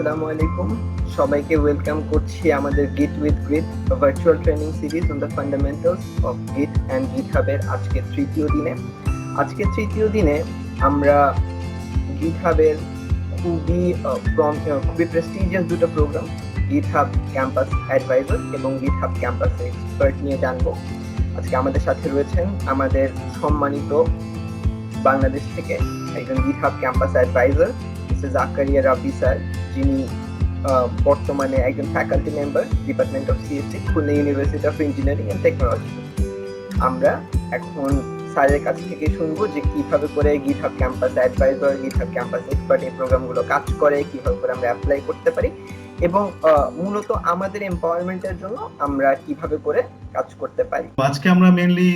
আসসালামু আলাইকুম, সবাইকে ওয়েলকাম করছি আমাদের Git with grit virtual training series on the fundamentals of Git and গিটহাবের আজকে তৃতীয় দিনে আমরা গিটহাবের খুবই প্রেস্টিজিয়াস দুটো প্রোগ্রাম গিটহাব ক্যাম্পাস অ্যাডভাইজার এবং গিটহাব ক্যাম্পাস এক্সপার্ট নিয়ে জানবো। আজকে আমাদের সাথে রয়েছেন আমাদের সম্মানিত বাংলাদেশ থেকে একজন GitHub campus adviser Zakaria Rabbi sir, যিনি বর্তমানে একজন faculty member department of CSC, Khulna university of engineering and technology. আমরা এখন স্যারের কাছ থেকে শুনবো যে কিভাবে করে GitHub campus adviser, GitHub campus expert এই প্রোগ্রামগুলো কাজ করে, কিভাবে করে আমরা অ্যাপ্লাই করতে পারি এবং মূলত আমাদের এম্পাওয়ারমেন্টের জন্য আমরা কিভাবে করে কাজ করতে পারি। আজকে আমরা মেইনলি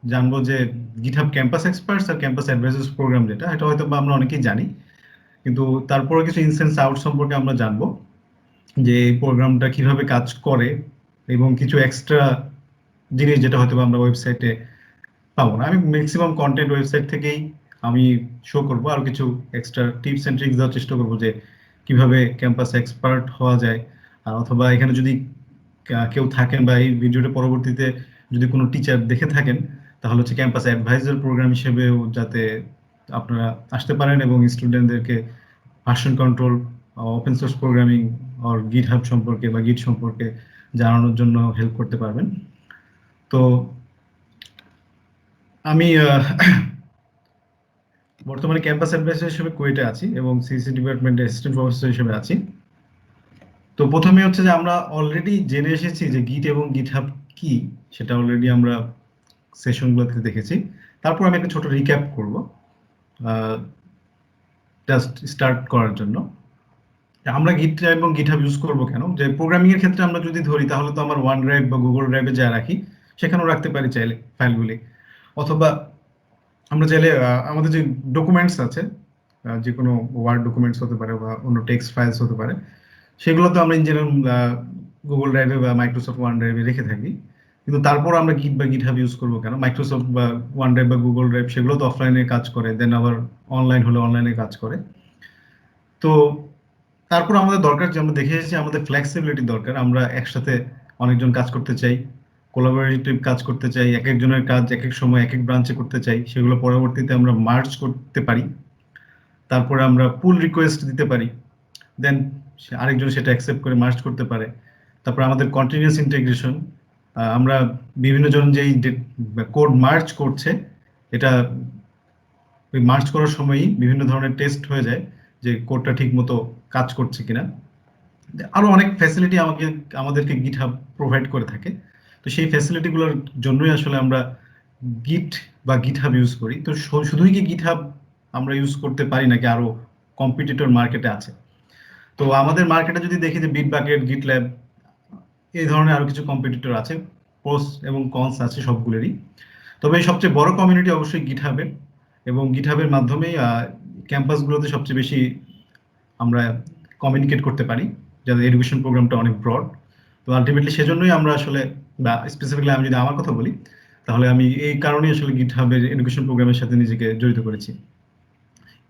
জানবো যে গিটহাব ক্যাম্পাস এক্সপার্টস আর ক্যাম্পাস অ্যাডভাইজার্স প্রোগ্রাম, যেটা এটা হয়তো আমরা অনেকেই জানি, কিন্তু তারপরে কিছু ইনসেন্স আউট সম্পর্কে আমরা জানবো যে এই প্রোগ্রামটা কিভাবে কাজ করে এবং কিছু এক্সট্রা জিনিস যেটা হয়তো আমরা ওয়েবসাইটে পাবো না। আমি ম্যাক্সিমাম কন্টেন্ট ওয়েবসাইট থেকেই আমি শো করবো, আর কিছু এক্সট্রা টিপস অ্যান্ড ট্রিক্স দেওয়ার চেষ্টা করবো যে কিভাবে ক্যাম্পাস এক্সপার্ট হওয়া যায়। আর অথবা এখানে যদি কেউ থাকেন বা এই ভিডিওটা পরবর্তীতে যদি কোনো টিচার দেখে থাকেন, তাহলে হচ্ছে ক্যাম্পাস অ্যাডভাইজার প্রোগ্রাম হিসেবেও যাতে আপনারা আসতে পারেন এবং স্টুডেন্টদেরকে version control, open source programming আর গিটহাব সম্পর্কে বা গিট সম্পর্কে জানানোর জন্য হেল্প করতে পারবেন। তো আমি বর্তমানে ক্যাম্পাস অ্যাডভাইজার হিসেবে কুয়েটে আছি এবং সিএসসি ডিপার্টমেন্টে অ্যাসিস্ট্যান্ট প্রফেসর হিসেবে আছি। তো প্রথমে হচ্ছে যে আমরা অলরেডি জেনে এসেছি যে গিট এবং গিটহাব কি, সেটা অলরেডি আমরা সেশনগুলোতে দেখেছি। তারপর আমি একটা ছোট রিক্যাপ করব জাস্ট স্টার্ট করার জন্য। আমরা গিট এবং গিটহাব ইউজ করব কেন, যে প্রোগ্রামিং এর ক্ষেত্রে আমরা যদি ধরি তাহলে তো আমার ওয়ান ড্রাইভ বা গুগল ড্রাইভে যা রাখি সেখানেও রাখতে পারি চাইলে ফাইলগুলি, অথবা আমরা চাইলে আমাদের যে ডকুমেন্টস আছে, যে কোনো ওয়ার্ড ডকুমেন্টস হতে পারে বা অন্য টেক্সট ফাইলস হতে পারে, সেগুলো তো আমরা ইন জেনারেল গুগল ড্রাইভে বা মাইক্রোসফট ওয়ান ড্রাইভে রেখে থাকি। কিন্তু তারপর আমরা গিট বা গিটহাব ইউজ করবো কেন? মাইক্রোসফট বা ওয়ান ড্রাইভ বা গুগল ড্রাইভ সেগুলো তো অফলাইনে কাজ করে, দেন আবার অনলাইন হলে অনলাইনে কাজ করে। তো তারপর আমাদের দরকার, যে আমরা দেখে এসেছি আমাদের ফ্লেক্সিবিলিটি দরকার। আমরা একসাথে অনেকজন কাজ করতে চাই, কোলাবোরেটিভ কাজ করতে চাই, এক একজনের কাজ এক এক সময় এক এক ব্রাঞ্চে করতে চাই, সেগুলো পরবর্তীতে আমরা মার্জ করতে পারি। তারপরে আমরা পুল রিকোয়েস্ট দিতে পারি, দেন আরেকজন সেটা অ্যাকসেপ্ট করে মার্জ করতে পারে। তারপর আমাদের কন্টিনিউয়াস ইন্টিগ্রেশন, আমরা বিভিন্ন জন যেই কোড মার্জ করছে, এটা ওই মার্জ করার সময়ই বিভিন্ন ধরনের টেস্ট হয়ে যায় যে কোডটা ঠিক মতো কাজ করছে কিনা। আরো অনেক ফ্যাসিলিটি আমাদেরকে গিটহাব প্রোভাইড করে থাকে। তো সেই ফ্যাসিলিটিগুলোর জন্যই আসলে আমরা গিট বা গিটহাব ইউজ করি। তো শুধুই কি গিটহাব আমরা ইউজ করতে পারি নাকি আরো কম্পিটিটর মার্কেটে আছে? তো আমাদের মার্কেটে যদি দেখি যে বিটবাকেট, গিটল্যাব, এই ধরনের আরো কিছু কম্পিটিটর আছে, প্রোস এবং কনস আছে সবগুলোরই। তবে সবচেয়ে বড় কমিউনিটি অবশ্যই গিটহাবের, এবং গিটহাবের মাধ্যমেই ক্যাম্পাসগুলোতে সবচেয়ে বেশি আমরা কমিউনিকেট করতে পারি, যাদের এডুকেশন প্রোগ্রামটা অনেক ব্রড। তো আলটিমেটলি সেজন্যই আমরা আসলে, বা স্পেসিফিক্যালি আমি যদি আমার কথা বলি, তাহলে আমি এই কারণেই আসলে গিটহাবের এডুকেশন প্রোগ্রামের সাথে নিজেকে জড়িত করেছি।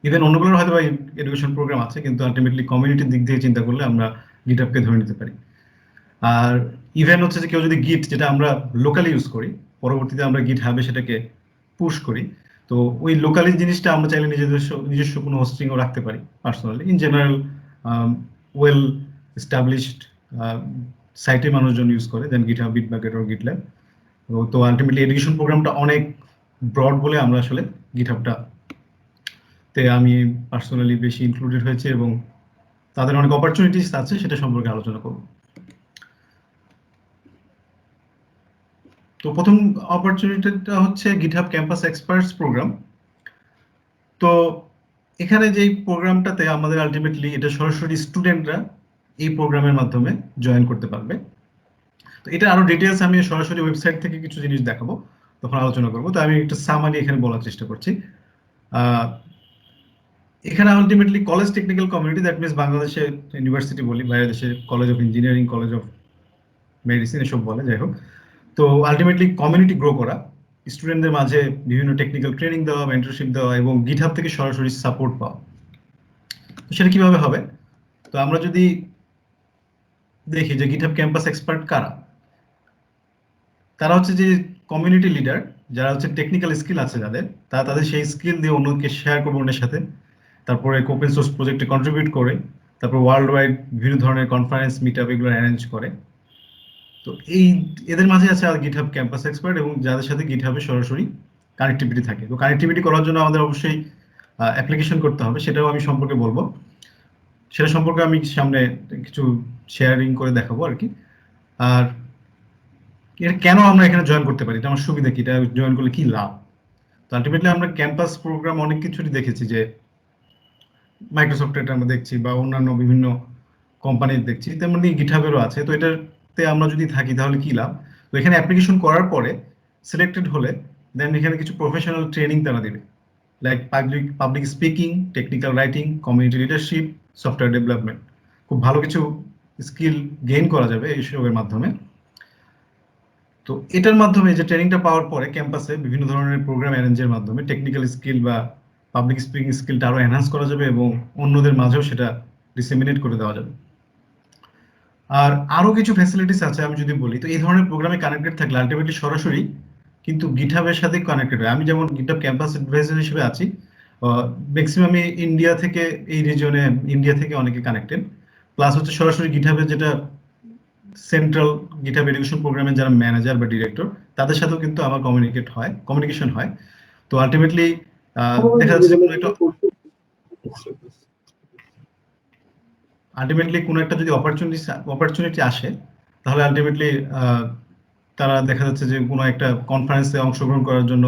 ইভেন অন্যগুলোর হয়তো বা এডুকেশন প্রোগ্রাম আছে, কিন্তু আলটিমেটলি কমিউনিটির দিক থেকে চিন্তা করলে আমরা গিটহাবকে ধরে নিতে পারি। আর ইভেন হচ্ছে যে কেউ যদি গিট, যেটা আমরা লোকালি ইউজ করি, পরবর্তীতে আমরা গিটহাবে সেটাকে পুশ করি, তো ওই লোকালি জিনিসটা আমরা চাইলে নিজস্ব কোনো হোস্টিংও রাখতে পারি personally. In general well established সাইটে মানুষজন ইউজ করে, দেন গিটহাব, বিটবাকেট ও গিটল্যাব। তো আলটিমেটলি এডুকেশন প্রোগ্রামটা অনেক ব্রড বলে আমরা আসলে গিটহাবটা তে আমি পার্সোনালি বেশি ইনক্লুডেড হয়েছে এবং তাদের অনেক অপরচুনিটিস আছে, সেটা সম্পর্কে আলোচনা করব। তো প্রথম অপরচুনিটিটা হচ্ছে গিটহাব ক্যাম্পাস এক্সপার্টস প্রোগ্রাম। তো এখানে যে প্রোগ্রামটাতে আমাদের আলটিমেটলি এটা সরাসরি স্টুডেন্টরা এই প্রোগ্রামের মাধ্যমে জয়েন করতে পারবে। তো এটা আরো ডিটেইলস আমি সরাসরি ওয়েবসাইট থেকে কিছু জিনিস দেখাবো, তখন আলোচনা করব। তো আমি একটা সামারি এখানে বলার চেষ্টা করছি। এখানে ultimately college technical community, that means বাংলাদেশে ইউনিভার্সিটি বলি, বাইরে দেশে college of engineering, college of medicine এসব বলে, যাই হোক। তো আলটিমেটলি কমিউনিটি গ্রো করা, স্টুডেন্টদের মাঝে বিভিন্ন টেকনিক্যাল ট্রেনিং দেওয়া, মেন্টরশিপ দেওয়া এবং গিটহাব থেকে সরাসরি সাপোর্ট পাওয়া। সেটা কিভাবে হবে? তো আমরা যদি দেখি যে গিটহাব ক্যাম্পাস এক্সপার্ট কারা, তারা হচ্ছে যে কমিউনিটি লিডার, যারা হচ্ছে টেকনিক্যাল স্কিল আছে যাদের, তারা তাদের সেই স্কিল দিয়ে অন্যকে শেয়ার করবে অন্যের সাথে, তারপরে ওপেন সোর্স প্রজেক্টে কন্ট্রিবিউট করে, তারপর ওয়ার্ল্ড ওয়াইড বিভিন্ন ধরনের কনফারেন্স মিট আপ এগুলো অ্যারেঞ্জ করে। তো এই এদের মাঝে আছে গিটহাব ক্যাম্পাস এক্সপার্ট, এবং যাদের সাথে গিটহাবে সরাসরি কানেক্টিভিটি থাকে। তো কানেক্টিভিটি করার জন্য আমাদের অবশ্যই অ্যাপ্লিকেশন করতে হবে, সেটাও আমি সম্পর্কে বলবো। সেটা সম্পর্কে আমি সামনে কিছু শেয়ারিং করে দেখাবো আর কি। আর এর কেন আমরা এখানে জয়েন করতে পারি, এটা আমার সুবিধা কি, এটা জয়েন করলে কি লাভ। তো আলটিমেটলি আমরা ক্যাম্পাস প্রোগ্রাম অনেক কিছুরই দেখেছি, যে মাইক্রোসফটের আমরা দেখছি বা অন্যান্য বিভিন্ন কোম্পানির দেখছি, তেমনি গিটহাবেরও আছে। তো এটাতে আমরা যদি থাকি তাহলে কি লাভ। তো এখানে অ্যাপ্লিকেশন করার পরে সিলেক্টেড হলে দেন এখানে কিছু প্রফেশনাল ট্রেনিং তারা দেবে, like public speaking, technical writing, community leadership, software development. খুব ভালো কিছু স্কিল গেইন করা যাবে এইসবের মাধ্যমে। তো এটার মাধ্যমে যে ট্রেনিংটা পাওয়ার পরে ক্যাম্পাসে বিভিন্ন ধরনের প্রোগ্রাম অ্যারেঞ্জের মাধ্যমে টেকনিক্যাল স্কিল বা পাবলিক স্পিকিং স্কিলটা আরো এনহান্স করা যাবে, এবং অন্যদের মাঝেও সেটা ডিসেমিনেট করে দেওয়া যাবে। আর আরো কিছু ফ্যাসিলিটিস আছে আমি যদি বলি, তো এই ধরনের প্রোগ্রামে কানেক্টেড থাকলে আলটিমেটলি সরাসরি কিন্তু গিটহাবের সাথে কানেক্টেড হয়। আমি যেমন গিটহাব ক্যাম্পাস অ্যাডভাইজার হিসেবে আছি, ম্যাক্সিমাম ইন্ডিয়া থেকে, এই রিজিয়নে ইন্ডিয়া থেকে অনেকে কানেক্টেড, প্লাস হচ্ছে সরাসরি গিটহাবের যেটা সেন্ট্রাল গিটহাব এডুকেশন প্রোগ্রামের যারা ম্যানেজার বা ডিরেক্টর, তাদের সাথেও কিন্তু আমার কমিউনিকেশন হয়। তো আলটিমেটলি দেখা যাচ্ছে যে কোনো একটা যদি অপরচুনিটি আসে, তাহলে আলটিমেটলি তারা দেখা যাচ্ছে যে কোনো একটা কনফারেন্সে অংশগ্রহণ করার জন্য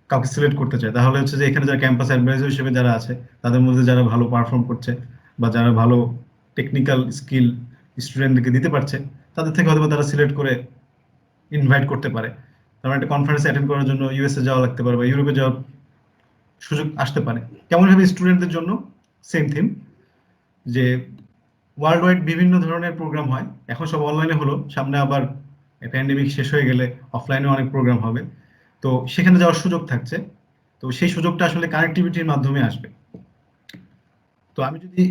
কাউকে সিলেক্ট করতে চায়, তাহলে হচ্ছে যে এখানে যারা ক্যাম্পাস অ্যাডভাইজার হিসেবে যারা আছে, তাদের মধ্যে যারা ভালো পারফর্ম করছে বা যারা ভালো টেকনিক্যাল স্কিল স্টুডেন্টদেরকে দিতে পারছে, তাদের থেকে হয়তো তারা সিলেক্ট করে ইনভাইট করতে পারে। তারপর একটা কনফারেন্স অ্যাটেন্ড করার জন্য ইউএসএ যাওয়া লাগতে পারে বা ইউরোপে যাওয়ার সুযোগ আসতে পারে। কেমনভাবে স্টুডেন্টদের জন্য সেম থিম, যে ওয়ার্ল্ড ওয়াইড বিভিন্ন ধরনের প্রোগ্রাম হয়, এখন সব অনলাইনে হলো, সামনে আবার প্যান্ডেমিক শেষ হয়ে গেলে অফলাইনে অনেক প্রোগ্রাম হবে, তো সেখানে যাওয়ার সুযোগ থাকছে। তো সেই সুযোগটা আসলে কানেক্টিভিটির মাধ্যমে আসবে। তো আমি যদি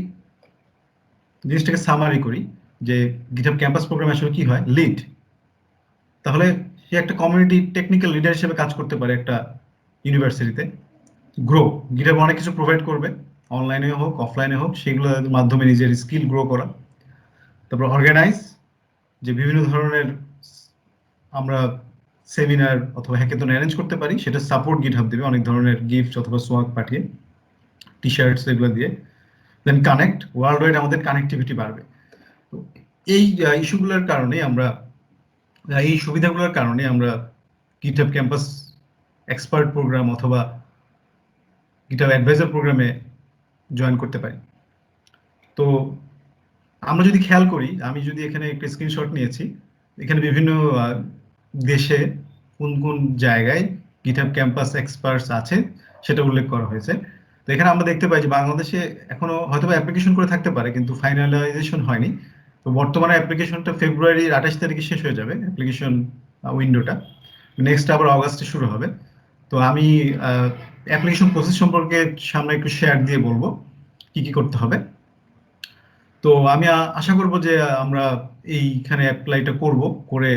জিনিসটাকে সামারি করি, যে গিটহাব ক্যাম্পাস প্রোগ্রাম আসলে কি হয়, লিড, তাহলে সে একটা কমিউনিটি টেকনিক্যাল লিডার হিসেবে কাজ করতে পারে একটা ইউনিভার্সিটিতে। গ্রো, গিটহাব অনেক কিছু প্রোভাইড করবে, অনলাইনে হোক অফলাইনে হোক, সেগুলোর মাধ্যমে নিজের স্কিল গ্রো করা। তারপর অর্গানাইজ, যে বিভিন্ন ধরনের আমরা সেমিনার অথবা হ্যাকাথন অ্যারেঞ্জ করতে পারি, সেটা সাপোর্ট গিটহাব দেবে অনেক ধরনের গিফট অথবা সোয়াগ পাঠিয়ে, টি শার্টস এগুলো দিয়ে। দেন কানেক্ট, ওয়ার্ল্ড ওয়াইড আমাদের কানেক্টিভিটি বাড়বে। তো এই ইস্যুগুলোর কারণে আমরা, এই সুবিধাগুলোর কারণে আমরা গিটহাব ক্যাম্পাস এক্সপার্ট প্রোগ্রাম অথবা গিটহাব অ্যাডভাইজার প্রোগ্রামে জয়েন করতে পারি। তো আমরা যদি খেয়াল করি, আমি যদি এখানে একটা স্ক্রিনশট নিয়েছি, এখানে বিভিন্ন দেশে কোন কোন জায়গায় গিটহাব ক্যাম্পাস এক্সপার্টস আছে সেটা উল্লেখ করা হয়েছে। তো এখানে আমরা দেখতে পাই যে বাংলাদেশে এখনো হয়তো অ্যাপ্লিকেশন করে থাকতে পারে, কিন্তু ফাইনালাইজেশন হয়নি। তো বর্তমানে অ্যাপ্লিকেশনটা ফেব্রুয়ারির 28 তারিখে শেষ হয়ে যাবে অ্যাপ্লিকেশন উইন্ডোটা, নেক্সট আবার অগাস্টে শুরু হবে। তো আমি অ্যাপ্লিকেশন প্রসেস সম্পর্কে সামনে একটু শেয়ার দিয়ে বলবো কি কি করতে হবে। তো আমি আশা করব যে আমরা এইখানে অ্যাপ্লাইটা করব, করে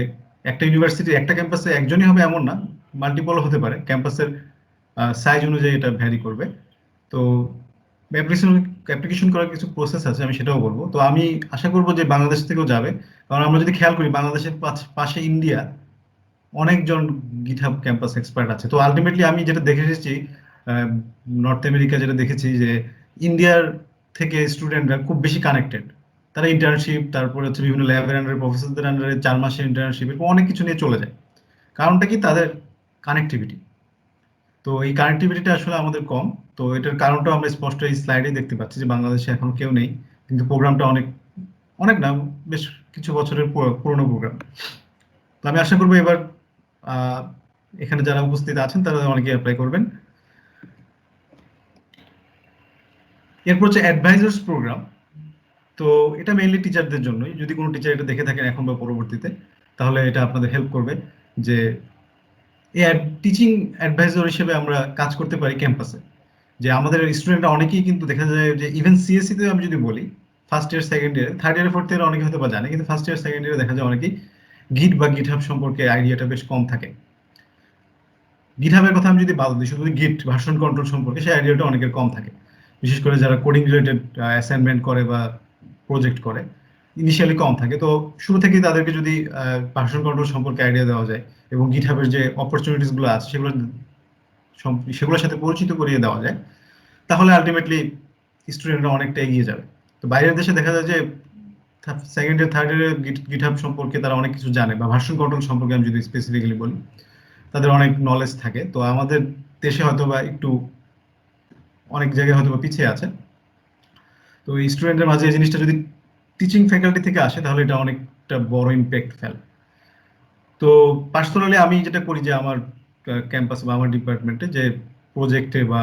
একটা ইউনিভার্সিটি একটা ক্যাম্পাসে একজনই হবে এমন না, মাল্টিপল হতে পারে, ক্যাম্পাসের সাইজ অনুযায়ী এটা ভ্যারি করবে। তো অ্যাপ্লিকেশন করার কিছু প্রসেস আছে, আমি সেটাও বলবো। তো আমি আশা করব যে বাংলাদেশ থেকেও যাবে, কারণ আমরা যদি খেয়াল করি বাংলাদেশের পাশে ইন্ডিয়া, অনেকজন গিটহাব ক্যাম্পাস এক্সপার্ট আছে। তো আলটিমেটলি আমি যেটা দেখে এসেছি নর্থ আমেরিকা, যেটা দেখেছি যে ইন্ডিয়ার থেকে স্টুডেন্টরা খুব বেশি কানেক্টেড। তারা ইন্টার্নশিপ, তারপরে হচ্ছে বিভিন্ন ল্যাবের আন্ডারে, প্রফেসরদের আন্ডারে 4 মাসের ইন্টার্নশিপ, এরকম অনেক কিছু নিয়ে চলে যায়। কারণটা কি, তাদের কানেক্টিভিটি। তো এই কানেক্টিভিটিটা আসলে আমাদের কম। তো এটার কারণটাও আমরা স্পষ্ট এই স্লাইডেই দেখতে পাচ্ছি, যে বাংলাদেশে এখন কেউ নেই, কিন্তু প্রোগ্রামটা অনেক অনেক না, বেশ কিছু বছরের পুরনো প্রোগ্রাম। তো আমি আশা করবো এবার এখানে যারা উপস্থিত আছেন তারা অনেকে অ্যাপ্লাই করবেন। এরপর হচ্ছে অ্যাডভাইজার্স প্রোগ্রাম। তো এটা মেইনলি টিচারদের জন্যই, যদি কোনো টিচার এটা দেখে থাকেন এখন বা পরবর্তীতে, তাহলে এটা আপনাদের হেল্প করবে যে এই টিচিং অ্যাডভাইজার হিসেবে আমরা কাজ করতে পারি ক্যাম্পাসে। যে আমাদের স্টুডেন্টরা অনেকেই কিন্তু দেখা যায় যে ইভেন সিএসসি তে আমি যদি বলি, ফার্স্ট ইয়ার সেকেন্ড ইয়ারে, থার্ড ইয়ারে ফোর্থ ইয়ারে অনেকে হয়তো বা জানে, কিন্তু ফার্স্ট ইয়ার সেকেন্ড ইয়ারে দেখা যায় অনেকেই গিট বা গিটহাব সম্পর্কে আইডিয়াটা বেশ কম থাকে। গিটহাবের কথা আমি যদি বাদ দিই, শুধু গিট ভার্সন কন্ট্রোল সম্পর্কে সেই আইডিয়াটা অনেকের কম থাকে, বিশেষ করে যারা কোডিং রিলেটেড অ্যাসাইনমেন্ট করে বা প্রজেক্ট করে, ইনিশিয়ালি কম থাকে। তো শুরু থেকেই তাদেরকে যদি ভার্সন কন্ট্রোল সম্পর্কে আইডিয়া দেওয়া যায় এবং গিটহাবের যে অপরচুনিটিস গুলো আছে সেগুলোর সাথে পরিচিত করিয়ে দেওয়া যায়, তাহলে আলটিমেটলি স্টুডেন্টরা অনেকটা এগিয়ে যাবে। তো বাইরের দেশে দেখা যায় যে সেকেন্ড ইয়ার থার্ড ইয়ারের গিটহাব সম্পর্কে তারা অনেক কিছু জানে, বা ভার্সন কন্ট্রোল সম্পর্কে আমি যদি স্পেসিফিক্যালি বলি, তাদের অনেক নলেজ থাকে। তো আমাদের দেশে হয়তো বা একটু অনেক জায়গায় হয়তো বা পিছিয়ে আছে। তো স্টুডেন্টের মাঝে এই জিনিসটা যদি টিচিং ফ্যাকাল্টি থেকে আসে, তাহলে এটা অনেকটা বড় ইম্প্যাক্ট ফেলে। তো পার্সোনালি আমি যেটা করি যে আমার ক্যাম্পাস বা আমার ডিপার্টমেন্টে যে প্রজেক্টে বা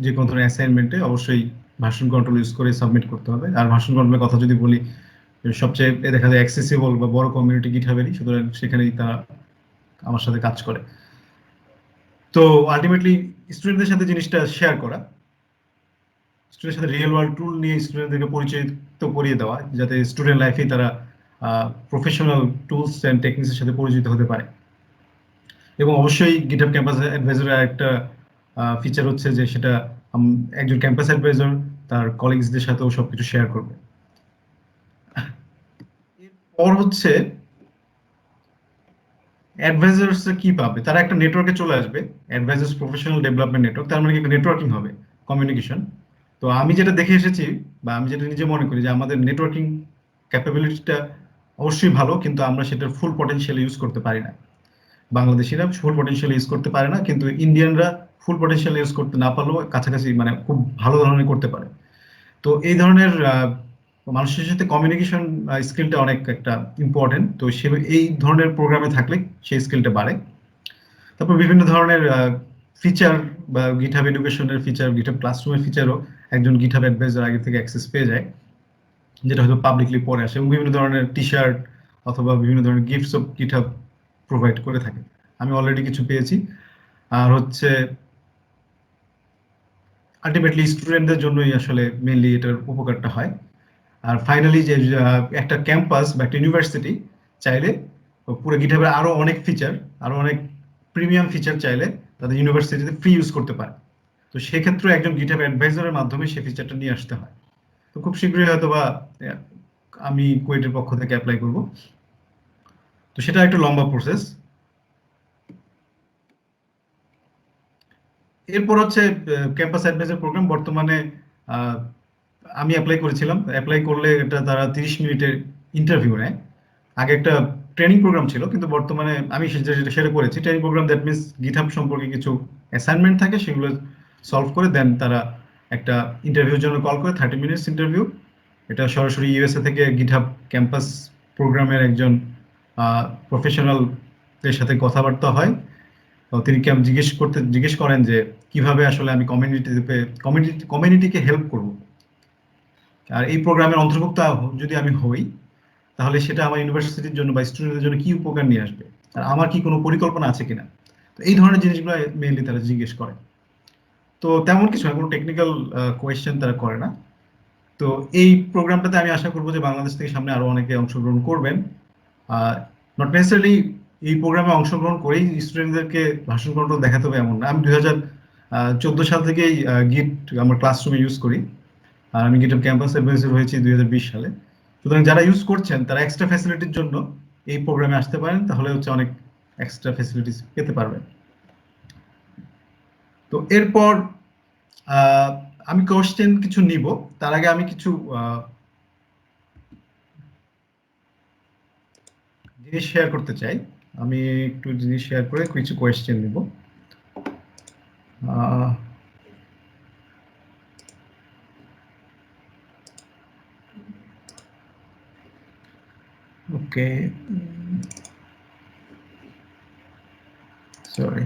যে কোনো ধরনের অ্যাসাইনমেন্টে অবশ্যই ভার্সন কন্ট্রোল ইউজ করে সাবমিট করতে হবে। আর ভার্সন কন্ট্রোলের কথা যদি বলি, সবচেয়ে দেখা যায় অ্যাক্সেসিবল বা বড় কমিউনিটি গিটহাবেরই, সুতরাং সেখানেই তারা আমার সাথে কাজ করে। তো আলটিমেটলি স্টুডেন্টদের সাথে জিনিসটা শেয়ার করা, স্টুডেন্টের সাথে রিয়েল ওয়ার্ল্ড টুল নিয়ে স্টুডেন্টদেরকে পরিচিত করিয়ে দেওয়া, যাতে স্টুডেন্ট লাইফেই তারা প্রফেশনাল টুলস অ্যান্ড টেকনিক্সের সাথে পরিচিত হতে পারে। এবং অবশ্যই গিটহাব ক্যাম্পাস অ্যাডভাইজরের একটা ফিচার হচ্ছে যে সেটা একজন ক্যাম্পাস অ্যাডভাইজর তার কলিগসদের সাথেও সবকিছু শেয়ার করবে। এরপর হচ্ছে অ্যাডভাইজার্স কি পাবে, তারা একটা নেটওয়ার্কে চলে আসবে, অ্যাডভাইজার্স প্রফেশনাল ডেভেলপমেন্ট নেটওয়ার্ক, তার মানে কি নেটওয়ার্কিং হবে, কমিউনিকেশন। তো আমি যেটা দেখে এসেছি বা আমি যেটা নিজে মনে করি যে আমাদের নেটওয়ার্কিং ক্যাপাবিলিটিটা অবশ্যই ভালো, কিন্তু আমরা সেটার ফুল পটেনশিয়াল ইউজ করতে পারি না। বাংলাদেশিরা ফুল পটেনশিয়াল ইউজ করতে পারে না, কিন্তু ইন্ডিয়ানরা ফুল পটেনশিয়াল ইউজ করতে না পারলেও কাছাকাছি মানে খুব ভালো ধরনের করতে পারে। তো এই ধরনের মানুষের সাথে কমিউনিকেশন স্কিলটা অনেক একটা ইম্পর্টেন্ট। তো সে এই ধরনের প্রোগ্রামে থাকলে সেই স্কিলটা বাড়ে। তারপর বিভিন্ন ধরনের ফিচার বা গিটহাব এডুকেশনের ফিচার, গিটহাব ক্লাসরুমের ফিচারও একজন গিটহাব অ্যাডভাইজার আগে থেকে অ্যাক্সেস পেয়ে যায়, যেটা হয়তো পাবলিকলি পড়ে আসে, এবং বিভিন্ন ধরনের টি শার্ট অথবা বিভিন্ন ধরনের গিফটস অফ গিটহাব প্রোভাইড করে থাকে। আমি অলরেডি কিছু পেয়েছি। আর হচ্ছে আলটিমেটলি স্টুডেন্টদের জন্যই আসলে মেইনলি এটার উপকারটা হয়। আর ফাইনালি যে একটা ক্যাম্পাস বা একটা ইউনিভার্সিটি চাইলে পুরো গিটহাবের আরো অনেক ফিচার, আরো অনেক প্রিমিয়াম ফিচার চাইলে তাদের ইউনিভার্সিটিতে ফ্রি ইউজ করতে পারে। তো সেক্ষেত্রে একজন গিটহাব অ্যাডভাইজারের মাধ্যমে সেই ফিচারটা নিয়ে আসতে হয়। তো খুব শীঘ্রই হয়তো বা আমি কুয়েটের পক্ষ থেকে অ্যাপ্লাই করব। তো সেটা একটু লম্বা প্রসেস। এরপর হচ্ছে ক্যাম্পাস অ্যাডভাইজার প্রোগ্রাম। বর্তমানে আমি অ্যাপ্লাই করেছিলাম, অ্যাপ্লাই করলে এটা তারা 30 মিনিটের ইন্টারভিউ নেয়। আগে একটা ট্রেনিং প্রোগ্রাম ছিল, কিন্তু বর্তমানে আমি সেটা করেছি। Training program that means GitHub সম্পর্কে কিছু অ্যাসাইনমেন্ট থাকে, সেগুলো সলভ করে দেন তারা একটা ইন্টারভিউর জন্য কল করে, 30 মিনিটস ইন্টারভিউ। এটা সরাসরি ইউএসএ থেকে গিটহাব ক্যাম্পাস প্রোগ্রামের একজন প্রফেশনালদের সাথে কথাবার্তা হয়। তো তিনি জিজ্ঞেস করেন যে কিভাবে আসলে আমি কমিউনিটিকে হেল্প করব, আর এই প্রোগ্রামের অন্তর্ভুক্ত যদি আমি হই, তাহলে সেটা আমার ইউনিভার্সিটির জন্য বা স্টুডেন্টদের জন্য কি উপকার নিয়ে আসবে, আর আমার কি কোনো পরিকল্পনা আছে কিনা। তো এই ধরনের জিনিসগুলো মেইনলি তারা জিজ্ঞেস করে। তো তেমন কিছু না, কোনো টেকনিক্যাল কোয়েশ্চেন তারা করে না। তো এই প্রোগ্রামটাতে আমি আশা করবো যে বাংলাদেশ থেকে সামনে আরো অনেকে অংশগ্রহণ করবেন। নট নেসেসারিলি এই প্রোগ্রামে অংশগ্রহণ করেই স্টুডেন্টদেরকে ভাষণ কন্ট্রোল দেখাতে হবে এমন না। আমি 2014 সাল থেকেই গিট আমার ক্লাসরুমে ইউজ করি, আর আমি গিটহাব ক্যাম্পাস অ্যাডভাইজার হয়েছি 2020 সালে। সুতরাং যারা ইউজ করছেন তারা এক্সট্রা ফ্যাসিলিটির জন্য এই প্রোগ্রামে আসতে পারেন, তাহলে হচ্ছে অনেক এক্সট্রা ফ্যাসিলিটিস পেতে পারবেন। তো এরপর আমি কোশ্চেন কিছু নিব, তার আগে আমি কিছু জিনিস শেয়ার করতে চাই। আমি একটু জিনিস শেয়ার করে কিছু কোয়েশ্চেন নিব। ওকে, সরি।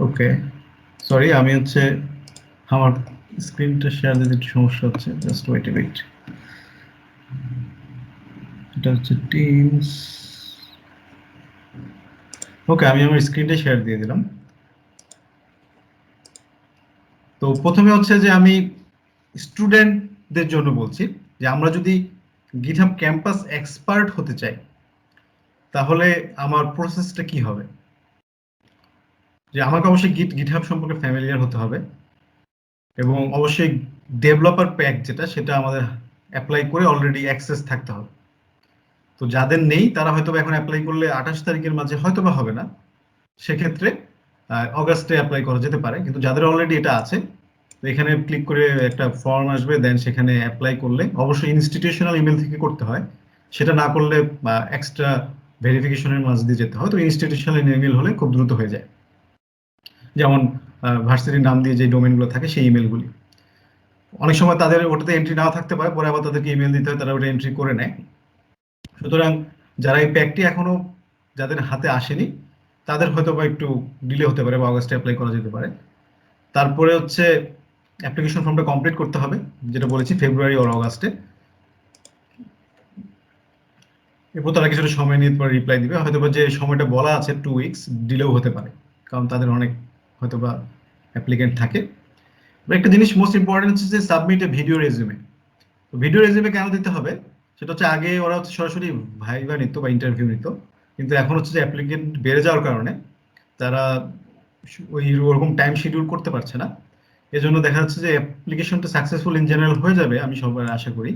ওকে, সরি, আমি হচ্ছে আমার স্ক্রিনটা শেয়ার দিতে একটু সমস্যা হচ্ছে, জাস্ট ওয়েট এ মিনিট। এটা হচ্ছে টিমস। ওকে, আমি আমার স্ক্রিনটা শেয়ার দিয়ে দিলাম। তো প্রথমে হচ্ছে যে আমি স্টুডেন্টদের জন্য বলছি যে আমরা যদি গিটহাব ক্যাম্পাস এক্সপার্ট হতে চাই তাহলে আমার প্রসেসটা কি হবে। যে আমাকে অবশ্যই গিটহাব সম্পর্কে ফ্যামিলিয়ার হতে হবে এবং অবশ্যই ডেভেলপার প্যাক যেটা সেটা আমাদের অ্যাপ্লাই করে অলরেডি অ্যাক্সেস থাকতে হবে। তো যাদের নেই তারা হয়তো এখন অ্যাপ্লাই করলে 28 তারিখের মাঝে হয়তো বা হবে না, সেক্ষেত্রে অগাস্টে অ্যাপ্লাই করা যেতে পারে। কিন্তু যাদের অলরেডি এটা আছে, তো এখানে ক্লিক করে একটা ফর্ম আসবে, দেন সেখানে অ্যাপ্লাই করলে অবশ্যই ইনস্টিটিউশনাল ইমেল থেকে করতে হয়, সেটা না করলে এক্সট্রা ভেরিফিকেশনের মাঝ দিয়ে যেতে হয়। তো ইনস্টিটিউশনাল ইমেল হলে খুব দ্রুত হয়ে যায়, যেমন ভার্সিটির নাম দিয়ে যে ডোমেনগুলো থাকে সেই ইমেলগুলি। অনেক সময় তাদের ওটাতে এন্ট্রি নাও থাকতে পারে, পরে আবার তাদেরকে ইমেল দিতে হয়, তারা ওটা এন্ট্রি করে নেয়। সুতরাং যারা এই প্যাকটি এখনো যাদের হাতে আসেনি তাদের হয়তো বা একটু ডিলে হতে পারে বা অগাস্টে অ্যাপ্লাই করা যেতে পারে। তারপরে হচ্ছে অ্যাপ্লিকেশন ফর্মটা কমপ্লিট করতে হবে, যেটা বলেছি ফেব্রুয়ারি অর অগাস্টে। এরপর তারা কিছুটা সময় নিয়ে পরে রিপ্লাই দিবে, হয়তো বা যে সময়টা বলা আছে 2 উইকস ডিলেও হতে পারে, কারণ তাদের অনেক হয়তো বা অ্যাপ্লিকেন্ট থাকে। একটা জিনিস মোস্ট ইম্পর্টেন্ট হচ্ছে যে সাবমিট এ ভিডিও রেজিউমে। তো ভিডিও রেজিউমে কেন দিতে হবে সেটা হচ্ছে আগে ওরা হচ্ছে সরাসরি ভাইবা নিত বা ইন্টারভিউ নিত, কিন্তু এখন হচ্ছে যে অ্যাপ্লিকেন্ট বেড়ে যাওয়ার কারণে তারা ওই ওরকম টাইম শিডিউল করতে পারছে না। এজন্য দেখা যাচ্ছে যে অ্যাপ্লিকেশনটা সাকসেসফুল ইন জেনারেল হয়ে যাবে, আমি সবার আশা করি,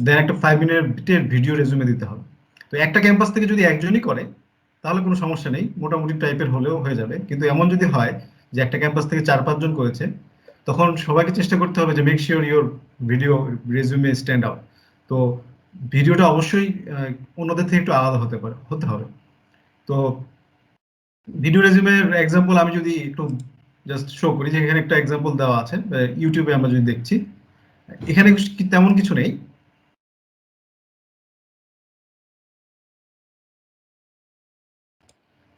দেন একটা 5 মিনিটের ভিডিও রেজুমে দিতে হবে। তো একটা ক্যাম্পাস থেকে যদি একজনই করে তাহলে কোনো সমস্যা নেই, মোটামুটি টাইপের হলেও হয়ে যাবে। কিন্তু এমন যদি হয় যে একটা ক্যাম্পাস থেকে 4-5 জন করেছে, তখন সবাইকে চেষ্টা করতে হবে যে make sure your video resume stand out. তো ভিডিওটা অবশ্যই অন্যদের থেকে একটু আলাদা হতে হবে। তো ভিডিও রেজিউমের এক্সাম্পল আমি যদি একটু জাস্ট শো করি, যে এখানে একটা এক্সাম্পল দেওয়া আছে, ইউটিউবে আমরা যদি দেখছি, এখানে তেমন কিছু নেই।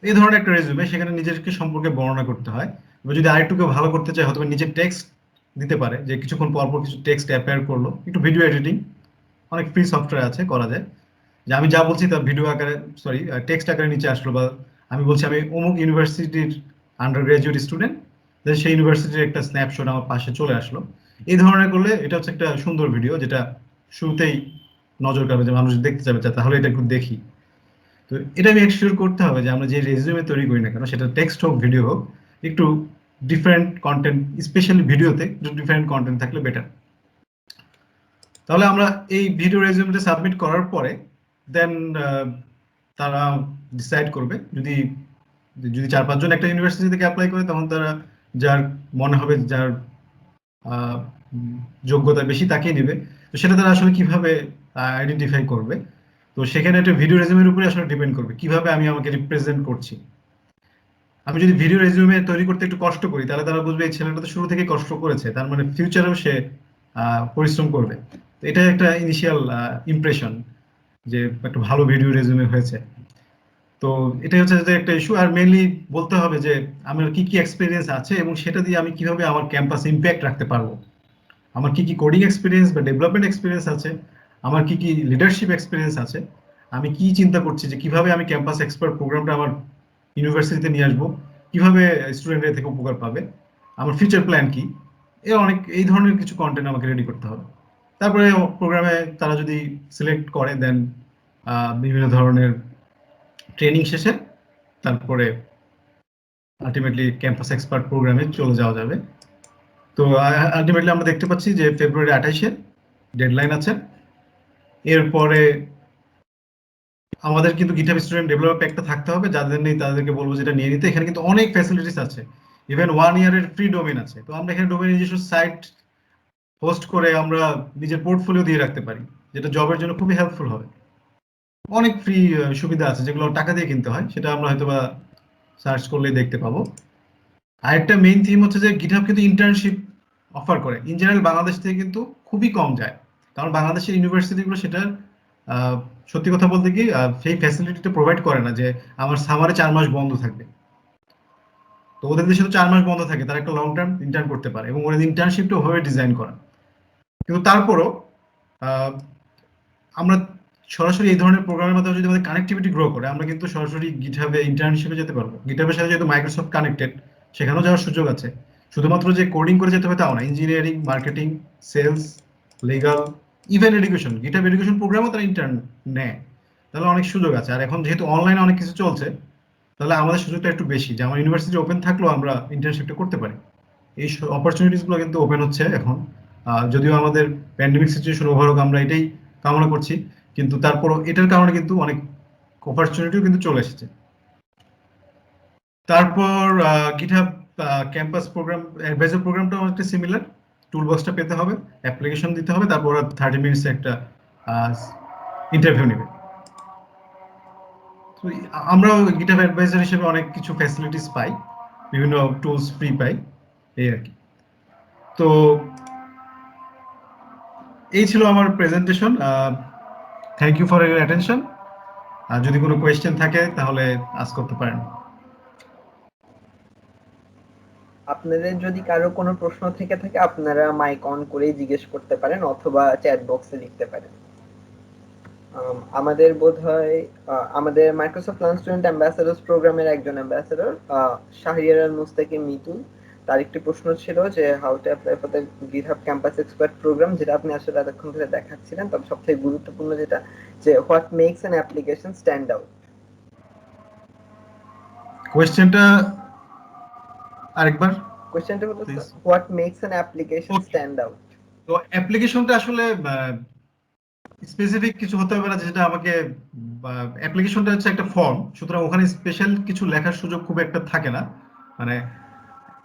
এই ধরনের একটা রেজিউমে, সেখানে নিজেকে সম্পর্কে বর্ণনা করতে হয়। এবার যদি আরেকটু কেউ ভালো করতে চায় হয়তো নিজের টেক্সট দিতে পারে, যে কিছুক্ষণ পর পর কিছু টেক্সট অ্যাপিয়ার করলো, একটু ভিডিও এডিটিং অনেক ফ্রি সফটওয়্যার আছে করা যায়, যে আমি যা বলছি তার ভিডিও আকারে, সরি টেক্সট আকারে নিচে আসলো, বা আমি বলছি আমি অমুক ইউনিভার্সিটির আন্ডার গ্রাজুয়েট স্টুডেন্ট, সেই ইউনিভার্সিটির একটা স্ন্যাপশট আমার পাশে চলে আসলো। এই ধরনের করলে এটা হচ্ছে একটা সুন্দর ভিডিও, যেটা শুরুতেই নজর কাড়বে, যে মানুষ দেখতে যাবে, তাহলে এটা একটু দেখি। তো এটা মেক শিওর করতে হবে যে আমরা যে রেজিউমে তৈরি করি না কেন, সেটা টেক্সট হোক ভিডিও হোক, একটু ডিফারেন্ট কন্টেন্ট, স্পেশালি ভিডিওতে একটু ডিফারেন্ট কন্টেন্ট থাকলে বেটার। তাহলে আমরা এই ভিডিও রেজিউমটা সাবমিট করার পরে দেন তারা ডিসাইড করবে, যদি যদি 4-5 জন একটা ইউনিভার্সিটি থেকে অ্যাপ্লাই করে, তখন তারা যার মনে হবে যার যোগ্যতা বেশি তাকেই নেবে। তো সেটা তারা আসলে কিভাবে আইডেন্টিফাই করবে, তো সেখানে একটা ভিডিও রেজিউমের উপরে আসলে ডিপেন্ড করবে কিভাবে আমি আমাকে রিপ্রেজেন্ট করছি। আমি যদি ভিডিও রেজিউমে তৈরি করতে একটু কষ্ট করি, তাহলে তারা বুঝবে এই ছেলেটা তো শুরু থেকে কষ্ট করেছে, তার মানে ফিউচারেও সে পরিশ্রম করবে। তো এটা একটা ইনিশিয়াল ইমপ্রেশন, যে একটা ভালো ভিডিও রেজিউমে হয়েছে। তো এটাই হচ্ছে যে একটা ইস্যু। আর মেইনলি বলতে হবে যে আমার কি কি এক্সপিরিয়েন্স আছে এবং সেটা দিয়ে আমি কিভাবে আমার ক্যাম্পাস ইম্প্যাক্ট রাখতে পারবো। আমার কি কি কোডিং এক্সপিরিয়েন্স বা ডেভেলপমেন্ট এক্সপিরিয়েন্স আছে, আমার কি কি লিডারশিপ এক্সপিরিয়েন্স আছে, আমি কি চিন্তা করছি যে কিভাবে আমি ক্যাম্পাস এক্সপার্ট প্রোগ্রামটা আমার ইউনিভার্সিটিতে নিয়ে আসবো, কিভাবে স্টুডেন্টরা থেকে উপকার পাবে, আমার ফিউচার প্ল্যান কি, এই ধরনের কিছু কন্টেন্ট আমাকে রেডি করতে হবে। তারপরে প্রোগ্রামে তারা যদি সিলেক্ট করে, দেন বিভিন্ন ধরনের ট্রেনিং শেষে তারপরে আলটিমেটলি ক্যাম্পাস এক্সপার্ট প্রোগ্রামে চলে যাওয়া যাবে। তো আলটিমেটলি আমরা দেখতে পাচ্ছি যে ফেব্রুয়ারি 28-এ ডেডলাইন আছে। এরপরে আমাদের কিন্তু গিটহাব স্টুডেন্ট ডেভেলপার প্যাকটা থাকতে হবে, যাদের নেই তাদেরকে বলবো যেটা নিয়ে নিতে। এখানে কিন্তু অনেক ফ্যাসিলিটিস আছে, ইভেন 1 ইয়ারের ফ্রি ডোমেন আছে। তো আমরা এখানে ডোমেন নিজস্ব সাইট হোস্ট করে আমরা নিজের পোর্টফোলিও দিয়ে রাখতে পারি, যেটা জবের জন্য খুবই হেল্পফুল হবে। অনেক ফ্রি সুবিধা আছে যেগুলো টাকা দিয়ে কিনতে হয়, সেটা আমরা হয়তো বা সার্চ করলেই দেখতে পাবো। আরেকটা মেইন থিম হচ্ছে যে গিটহাব কিন্তু ইন্টার্নশিপ অফার করে। ইন জেনারেল বাংলাদেশ থেকে কিন্তু খুবই কম যায়, কারণ বাংলাদেশের ইউনিভার্সিটিগুলো সেটা সত্যি কথা বলতে কি সেই ফ্যাসিলিটিটা প্রোভাইড করে না, যে আমার সামারে 4 মাস বন্ধ থাকবে। তো ওদের দেশে তো 4 মাস বন্ধ থাকে, তারা একটা লং টার্ম ইন্টার্ন করতে পারে, এবং ওদের ইন্টার্নশিপটা ওভাবে ডিজাইন করা। কিন্তু তারপরও আমরা সরাসরি এই ধরনের প্রোগ্রামের মাধ্যমে যদি আমাদের কানেক্টিভিটি গ্রো করে, আমরা কিন্তু সরাসরি গিটহাবে ইন্টার্ন হিসেবে যেতে পারবো। গিটহাবের সাথে যেহেতু মাইক্রোসফট কানেক্টেড, সেখানেও যাওয়ার সুযোগ আছে। শুধুমাত্র যে কোডিং করে যেতে হবে তাও না, engineering, marketing, sales, legal, even education, GitHub education প্রোগ্রামও তারা ইন্টার্ন নেয়। তাহলে অনেক সুযোগ আছে। আর এখন যেহেতু অনলাইনে অনেক কিছু চলছে, তাহলে আমাদের সুযোগটা একটু বেশি যে আমার ইউনিভার্সিটি ওপেন থাকলেও আমরা ইন্টার্নশিপটা করতে পারি। এই অপরচুনিটিস গুলো কিন্তু ওপেন হচ্ছে এখন। যদিও আমাদের প্যান্ডেমিক সিচুয়েশন ওভার হোক, আমরা এটাই কামনা করছি, কিন্তু তারপরও এটার কারণে কিন্তু অনেক অপরচুনিটিও কিন্তু চলে এসেছে। তারপর গিটহাব ক্যাম্পাস প্রোগ্রাম অ্যাডভাইজার প্রোগ্রামটা অনেকটা সিমিলার। টুলবক্সটা পেতে হবে, অ্যাপ্লিকেশন দিতে হবে, তারপর 30 মিনিটসে একটা ইন্টারভিউ নেবে। তো আমরাও গিটহাব অ্যাডভাইজার হিসেবে অনেক কিছু ফ্যাসিলিটিস পাই, বিভিন্ন টুলস ফ্রি পাই, এই আর কি। তো এই ছিল আমার প্রেজেন্টেশন। Thank you for your attention. আর যদি কোনো কোয়েশ্চেন থাকে তাহলে আস্ক করতে পারেন। আপনাদের যদি কারো কোনো প্রশ্ন থেকে থাকে আপনারা মাইক অন করেই জিজ্ঞেস করতে পারেন অথবা চ্যাট বক্সে লিখতে পারেন। আমাদের বোধহয় আমাদের মাইক্রোসফট লার্ন স্টুডেন্ট অ্যাম্বাসেডার্স প্রোগ্রামের একজন অ্যাম্বাসেডর শাহরিয়ার আল মুস্তাকিম মিতুল, তার একটি প্রশ্ন ছিল যে how to apply for the GitHub campus expert program, যেটা আপনি আসলে এতক্ষণ ধরে দেখাচ্ছিলেন। তবে সবথেকে গুরুত্বপূর্ণ যেটা, যে what makes an application stand out. কোয়েশ্চেনটা আরেকবার কোশ্চেনটা হলো প্লিজ। What makes an application stand out. তো অ্যাপ্লিকেশনটা আসলে স্পেসিফিক কিছু হতে হবে না, যেটা আমাকে, অ্যাপ্লিকেশনটা হচ্ছে একটা ফর্ম, সুতরাং ওখানে স্পেশাল কিছু লেখার সুযোগ খুব একটা থাকে না। মানে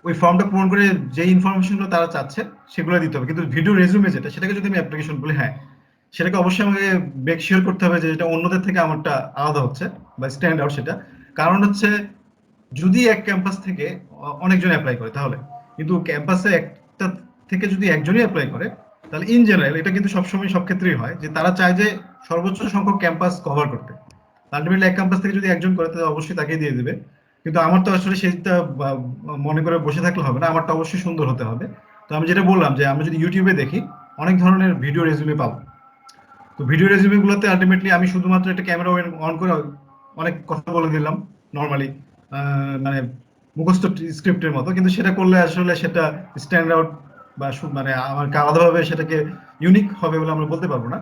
ওই ফর্মটা পূরণ করে যে ইনফরমেশনগুলো তারা চাচ্ছে সেগুলো দিতে হবে। কিন্তু ভিডিও রেজুমে যেটা, সেটাকে যদি আমি অ্যাপ্লিকেশন বলি, হ্যাঁ, সেটাকে অবশ্যই আমাকে মেক শিওর করতে হবে যে এটা অন্যদের থেকে আমারটা আলাদা হচ্ছে বা স্ট্যান্ড আউট। সেটা কারণ হচ্ছে, যদি এক ক্যাম্পাস থেকে অনেকজন অ্যাপ্লাই করে তাহলে, কিন্তু ক্যাম্পাসে একটা থেকে যদি একজনই অ্যাপ্লাই করে, তাহলে ইন জেনারেল এটা কিন্তু সবসময় সব ক্ষেত্রেই হয় যে তারা চায় যে সর্বোচ্চ সংখ্যক ক্যাম্পাস কভার করতে। আলটিমেটলি এক ক্যাম্পাস থেকে যদি একজন করে তাহলে অবশ্যই তাকেই দিয়ে দেবে। কিন্তু আমার তো আসলে সেটা মনে করে বসে থাকলে হবে না, আমারটা অবশ্যই সুন্দর হতে হবে। তো আমি যেটা বললাম যে আমরা যদি ইউটিউবে দেখি, অনেক ধরনের ভিডিও রেজুমে পাবো। তো ভিডিও রেজুমে গুলোতে আলটিমেটলি আমি শুধুমাত্র একটা ক্যামেরা অন করে অনেক কথা বলে দিলাম নর্মালি, মানে মুখস্থ স্ক্রিপ্টের মতো, কিন্তু সেটা করলে আসলে সেটা স্ট্যান্ড আউট বা মানে আমার আলাদাভাবে সেটাকে ইউনিক হবে বলে আমরা বলতে পারবো না।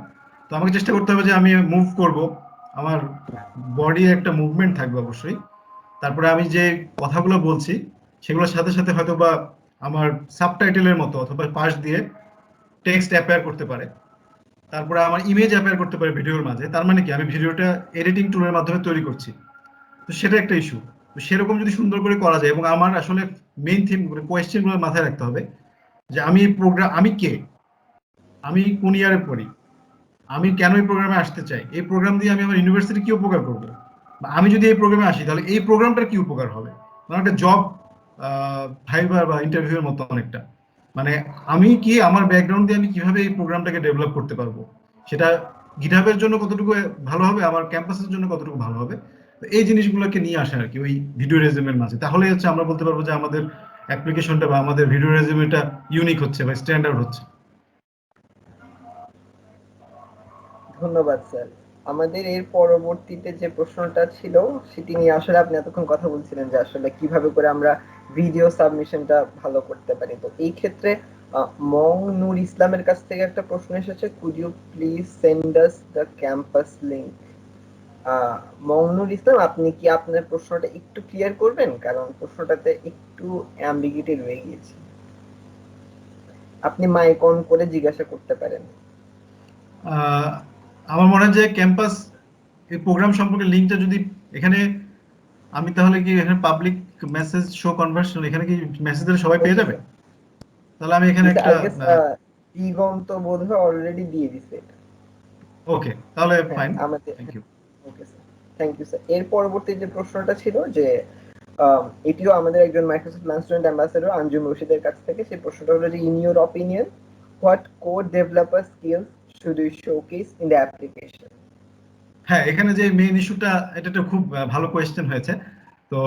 তো আমাকে চেষ্টা করতে হবে যে আমি মুভ করব, আমার বডি একটা মুভমেন্ট থাকবে অবশ্যই। তারপরে আমি যে কথাগুলো বলছি সেগুলোর সাথে সাথে হয়তো বা আমার সাবটাইটেলের মতো অথবা পাশ দিয়ে টেক্সট অ্যাপিয়ার করতে পারে। তারপরে আমার ইমেজ অ্যাপিয়ার করতে পারে ভিডিওর মাঝে। তার মানে কি, আমি ভিডিওটা এডিটিং টুলের মাধ্যমে তৈরি করছি। তো সেটা একটা ইস্যু। তো সেরকম যদি সুন্দর করে করা যায়, এবং আমার আসলে মেইন থিম মানে কোয়েশ্চেন গুলো মাথায় রাখতে হবে যে আমি এই প্রোগ্রাম, আমি কে, আমি কোন ইয়ারে পড়ি, আমি কেন এই প্রোগ্রামে আসতে চাই, এই প্রোগ্রাম দিয়ে আমি আমার ইউনিভার্সিটি কি উপকার করবো, বা আমি যদি এই প্রোগ্রামে আসি তাহলে এই প্রোগ্রামটার কি উপকার হবে। মানে একটা জব ভাইবার বা ইন্টারভিউর মতো অনেকটা। মানে আমি কি, আমার ব্যাকগ্রাউন্ড দিয়ে আমি কিভাবে এই প্রোগ্রামটাকে ডেভেলপ করতে পারবো, সেটা গিটহাবের জন্য কতটুকু ভালো হবে, আমার ক্যাম্পাসের জন্য কতটুকু ভালো হবে। এই জিনিসগুলোকে নিয়ে আসে আর কি ওই ভিডিও রেজিউমের মাঝে। তাহলে হচ্ছে আমরা বলতে পারবো যে আমাদের অ্যাপ্লিকেশনটা বা আমাদের ভিডিও রেজিউমেটা ইউনিক হচ্ছে বা স্ট্যান্ডার্ড হচ্ছে। ধন্যবাদ স্যার। আমাদের এর পরবর্তীতে যে প্রশ্নটা ছিল সেটি নিয়ে আসলে আপনি এতক্ষণ কথা বলছিলেন যে আসলে কিভাবে করে আমরা ভিডিও সাবমিশনটা ভালো করতে পারি। তো এই ক্ষেত্রে মং নূর ইসলামের কাছ থেকে একটা প্রশ্ন এসেছে, could you please send us the campus link. Mong Noor Islam, আপনি কি আপনার প্রশ্নটা একটু ক্লিয়ার করবেন, কারণ প্রশ্নটাতে একটু অ্যাম্বিগিটি রয়ে গিয়েছে। আপনি মাইক অন করে জিজ্ঞাসা করতে পারেন। আমার মনে হয় যে ক্যাম্পাস এই প্রোগ্রাম সম্পর্কে লিঙ্কটা যদি এখানে, আমি তাহলে কি এখানে পাবলিক মেসেজ শো কনভার্সন, এখানে কি মেসেজ দিলে সবাই পেয়ে যাবে? তাহলে আমি এখানে একটা দিগন্ত বোধহয় অলরেডি দিয়ে দিছে। ওকে, তাহলে হ্যাঁ, ফাইন, আমাদের thank you. Okay sir, thank you sir. এর পরবর্তী যে প্রশ্নটা ছিল যে এটিও আমাদের একজন Microsoft learn student ambassador Anjum রশিদের কাছ থেকে, সেই প্রশ্নটা হলো যে in your opinion what code developer skills should we showcase in the application. হ্যাঁ, এখানে যে মেইন ইস্যুটা, এটা একটা খুব ভালো কোয়েশ্চেন হয়েছে। তো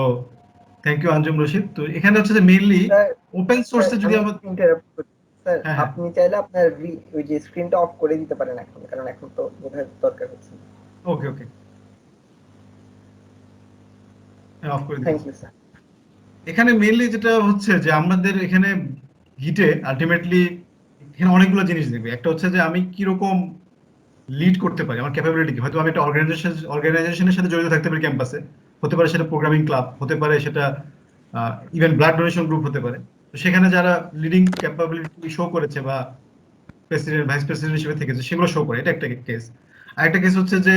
থ্যাংক ইউ আঞ্জুম রশিদ। তো এখানে হচ্ছে যে মেইনলি ওপেন সোর্সে যদি আমি আমরা, ইন্টারাপ্ট করি স্যার হ্যাঁ, হ্যাঁ। আপনি চাইলে আপনার ওই যে স্ক্রিনটা অফ করে দিতে পারেন এখন, কারণ এখন তো বোধহয় দরকার হচ্ছে। ওকে, ওকে। হ্যাঁ, অফ করে থ্যাংক দিয়েছি। You sir. এখানে মেইনলি যেটা হচ্ছে যে আমাদের এখানে গিটে আল্টিমেটলি এখানে অনেকগুলো জিনিস দেখবে। একটা হচ্ছে যে আমি কিরকম লিড করতে পারি, আমার ক্যাপাবিলিটি কি। হয়তো আমি একটা অর্গানাইজেশনের সাথে জড়িত থাকতে পারি ক্যাম্পাসে, হতে পারে সেটা প্রোগ্রামিং ক্লাব, হতে পারে সেটা ইভেন ব্লাড ডোনেশন গ্রুপ হতে পারে। তো সেখানে যারা লিডিং ক্যাপাবিলিটি শো করেছে বা প্রেসিডেন্ট ভাইস প্রেসিডেন্ট হিসেবে থেকেছে সেগুলো শো করে, এটা একটা কেস। আরেকটা কেস হচ্ছে যে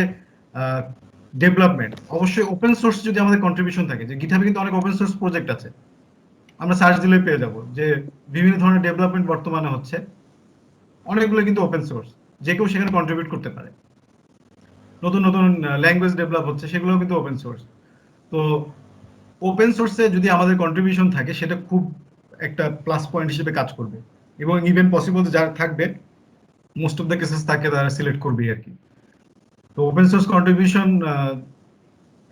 ডেভেলপমেন্ট। অবশ্যই ওপেন সোর্স যদি আমাদের কন্ট্রিবিউশন থাকে, যে গিটহাবে কিন্তু অনেক ওপেন সোর্স প্রজেক্ট আছে, আমরা সার্চ দিলেই পেয়ে যাব যে বিভিন্ন ধরনের ডেভেলপমেন্ট বর্তমানে হচ্ছে, অনেকগুলো কিন্তু ওপেন সোর্স, যে কেউ সেখানে কন্ট্রিবিউট করতে পারে। নতুন নতুন ল্যাঙ্গুয়েজ ডেভেলপ হচ্ছে, সেগুলোও কিন্তু ওপেন সোর্স। তো ওপেন সোর্সে যদি আমাদের কন্ট্রিবিউশন থাকে, সেটা খুব একটা প্লাস পয়েন্ট হিসেবে কাজ করবে। এবং ইভেন পসিবল যারা থাকবে, মোস্ট অফ দ্য কেসেস তাকে তারা সিলেক্ট করবে আর কি। তো ওপেন সোর্স কন্ট্রিবিউশন,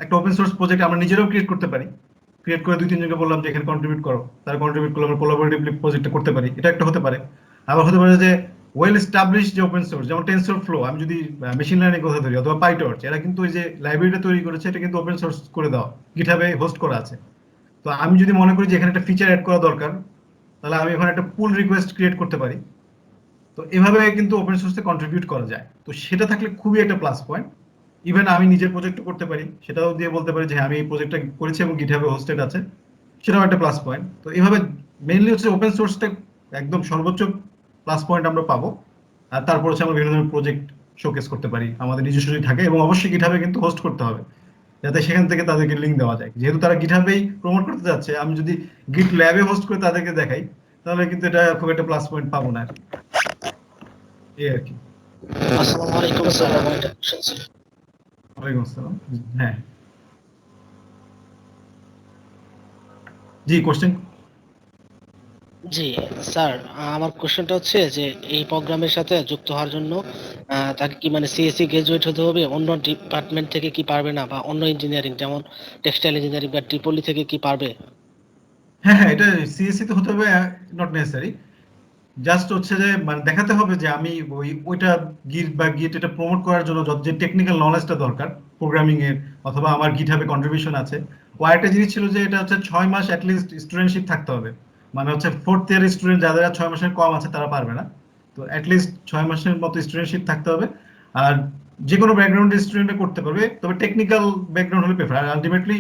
একটা ওপেন সোর্স প্রজেক্ট আমরা নিজেরাও ক্রিয়েট করতে পারি। ক্রিয়েট করে ২-৩ জনকে বললাম যে এখানে কন্ট্রিবিউট করো, তারা কন্ট্রিবিউট করলে আমরা কোলাবোরেটিভলি প্রজেক্টটা করতে পারি, এটা একটা হতে পারে। আবার হতে পারে যে ওয়েল এস্টাবলিশ যে ওপেন সোর্স, যেমন টেনসর ফ্লো, আমি যদি মেশিন লার্নিং কথা ধরি, অথবা পাইটর্চ, এরা কিন্তু ওই যে লাইব্রেরিটা তৈরি করেছে, এটা কিন্তু ওপেন সোর্স করে দেওয়া, গিটহাবে হোস্ট করা আছে। তো আমি যদি মনে করি যে এখানে একটা ফিচার অ্যাড করা দরকার, তাহলে আমি এখানে একটা পুল রিকোয়েস্ট ক্রিয়েট করতে পারি। তো এভাবে কিন্তু ওপেন সোর্সে কন্ট্রিবিউট করা যায়। তো সেটা থাকলে খুবই একটা প্লাস পয়েন্ট। ইভেন আমি নিজের প্রজেক্টও করতে পারি, সেটাও দিয়ে বলতে পারি যে হ্যাঁ, আমি এই প্রজেক্টটা করেছি এবং গিটহাবে হোস্টেড আছে, সেটাও একটা প্লাস পয়েন্ট। তো এইভাবে মেইনলি হচ্ছে ওপেন সোর্সটা একদম সর্বোচ্চ প্লাস পয়েন্ট আমরা পাবো। আর তারপর হচ্ছে আমরা বিভিন্ন ধরনের প্রজেক্ট শোকেস করতে পারি, আমাদের নিজস্ব যদি থাকে, এবং অবশ্যই গিটহাবে কিন্তু হোস্ট করতে হবে, যাতে সেখান থেকে তাদেরকে লিঙ্ক দেওয়া যায়। যেহেতু তারা গিটহাবেই প্রমোট করতে যাচ্ছে, আমি যদি গিট ল্যাবে হোস্ট করে তাদেরকে দেখাই, তাহলে কিন্তু এটা খুব একটা প্লাস পয়েন্ট পাবো না আর কি। এই আর কি। আসসালামু আলাইকুম স্যার, আমার একটা কোশ্চেন ছিল। ওয়ালাইকুম আসসালাম। হ্যাঁ, জি, কোশ্চেন। জি স্যার, আমার কোশ্চেনটা হচ্ছে যে এই প্রোগ্রামের সাথে যুক্ত হওয়ার জন্য তাকে কি মানে সিএসসি গ্রাজুয়েট হতে হবে, অন্য ডিপার্টমেন্ট থেকে কি পারবে না, বা অন্য ইঞ্জিনিয়ারিং যেমন টেক্সটাইল ইঞ্জিনিয়ারিং বা ট্রিপলি থেকে কি পারবে? হ্যাঁ, হ্যাঁ, এটা সিএসসি তে হতে হবে, নট নেসেসারি। জাস্ট হচ্ছে যে মানে দেখাতে হবে যে আমি ওইটা গিট এটা প্রমোট করার জন্য যে টেকনিক্যাল নলেজটা দরকার প্রোগ্রামিং এর, অথবা আমার গিটহাবে কন্ট্রিবিউশন আছে। ও আরেকটা জিনিস ছিল যে এটা হচ্ছে 6 মাস অ্যাটলিস্ট স্টুডেন্টশিপ থাকতে হবে। মানে হচ্ছে ফোর্থ ইয়ার স্টুডেন্ট যাদের 6 মাসের কম আছে তারা পারবে না। তো অ্যাটলিস্ট 6 মাসের মতো স্টুডেন্টশিপ থাকতে হবে। আর যে কোনো ব্যাকগ্রাউন্ডের স্টুডেন্টরা করতে পারবে, তবে টেকনিক্যাল ব্যাকগ্রাউন্ড হলে প্রেফার। আর আলটিমেটলি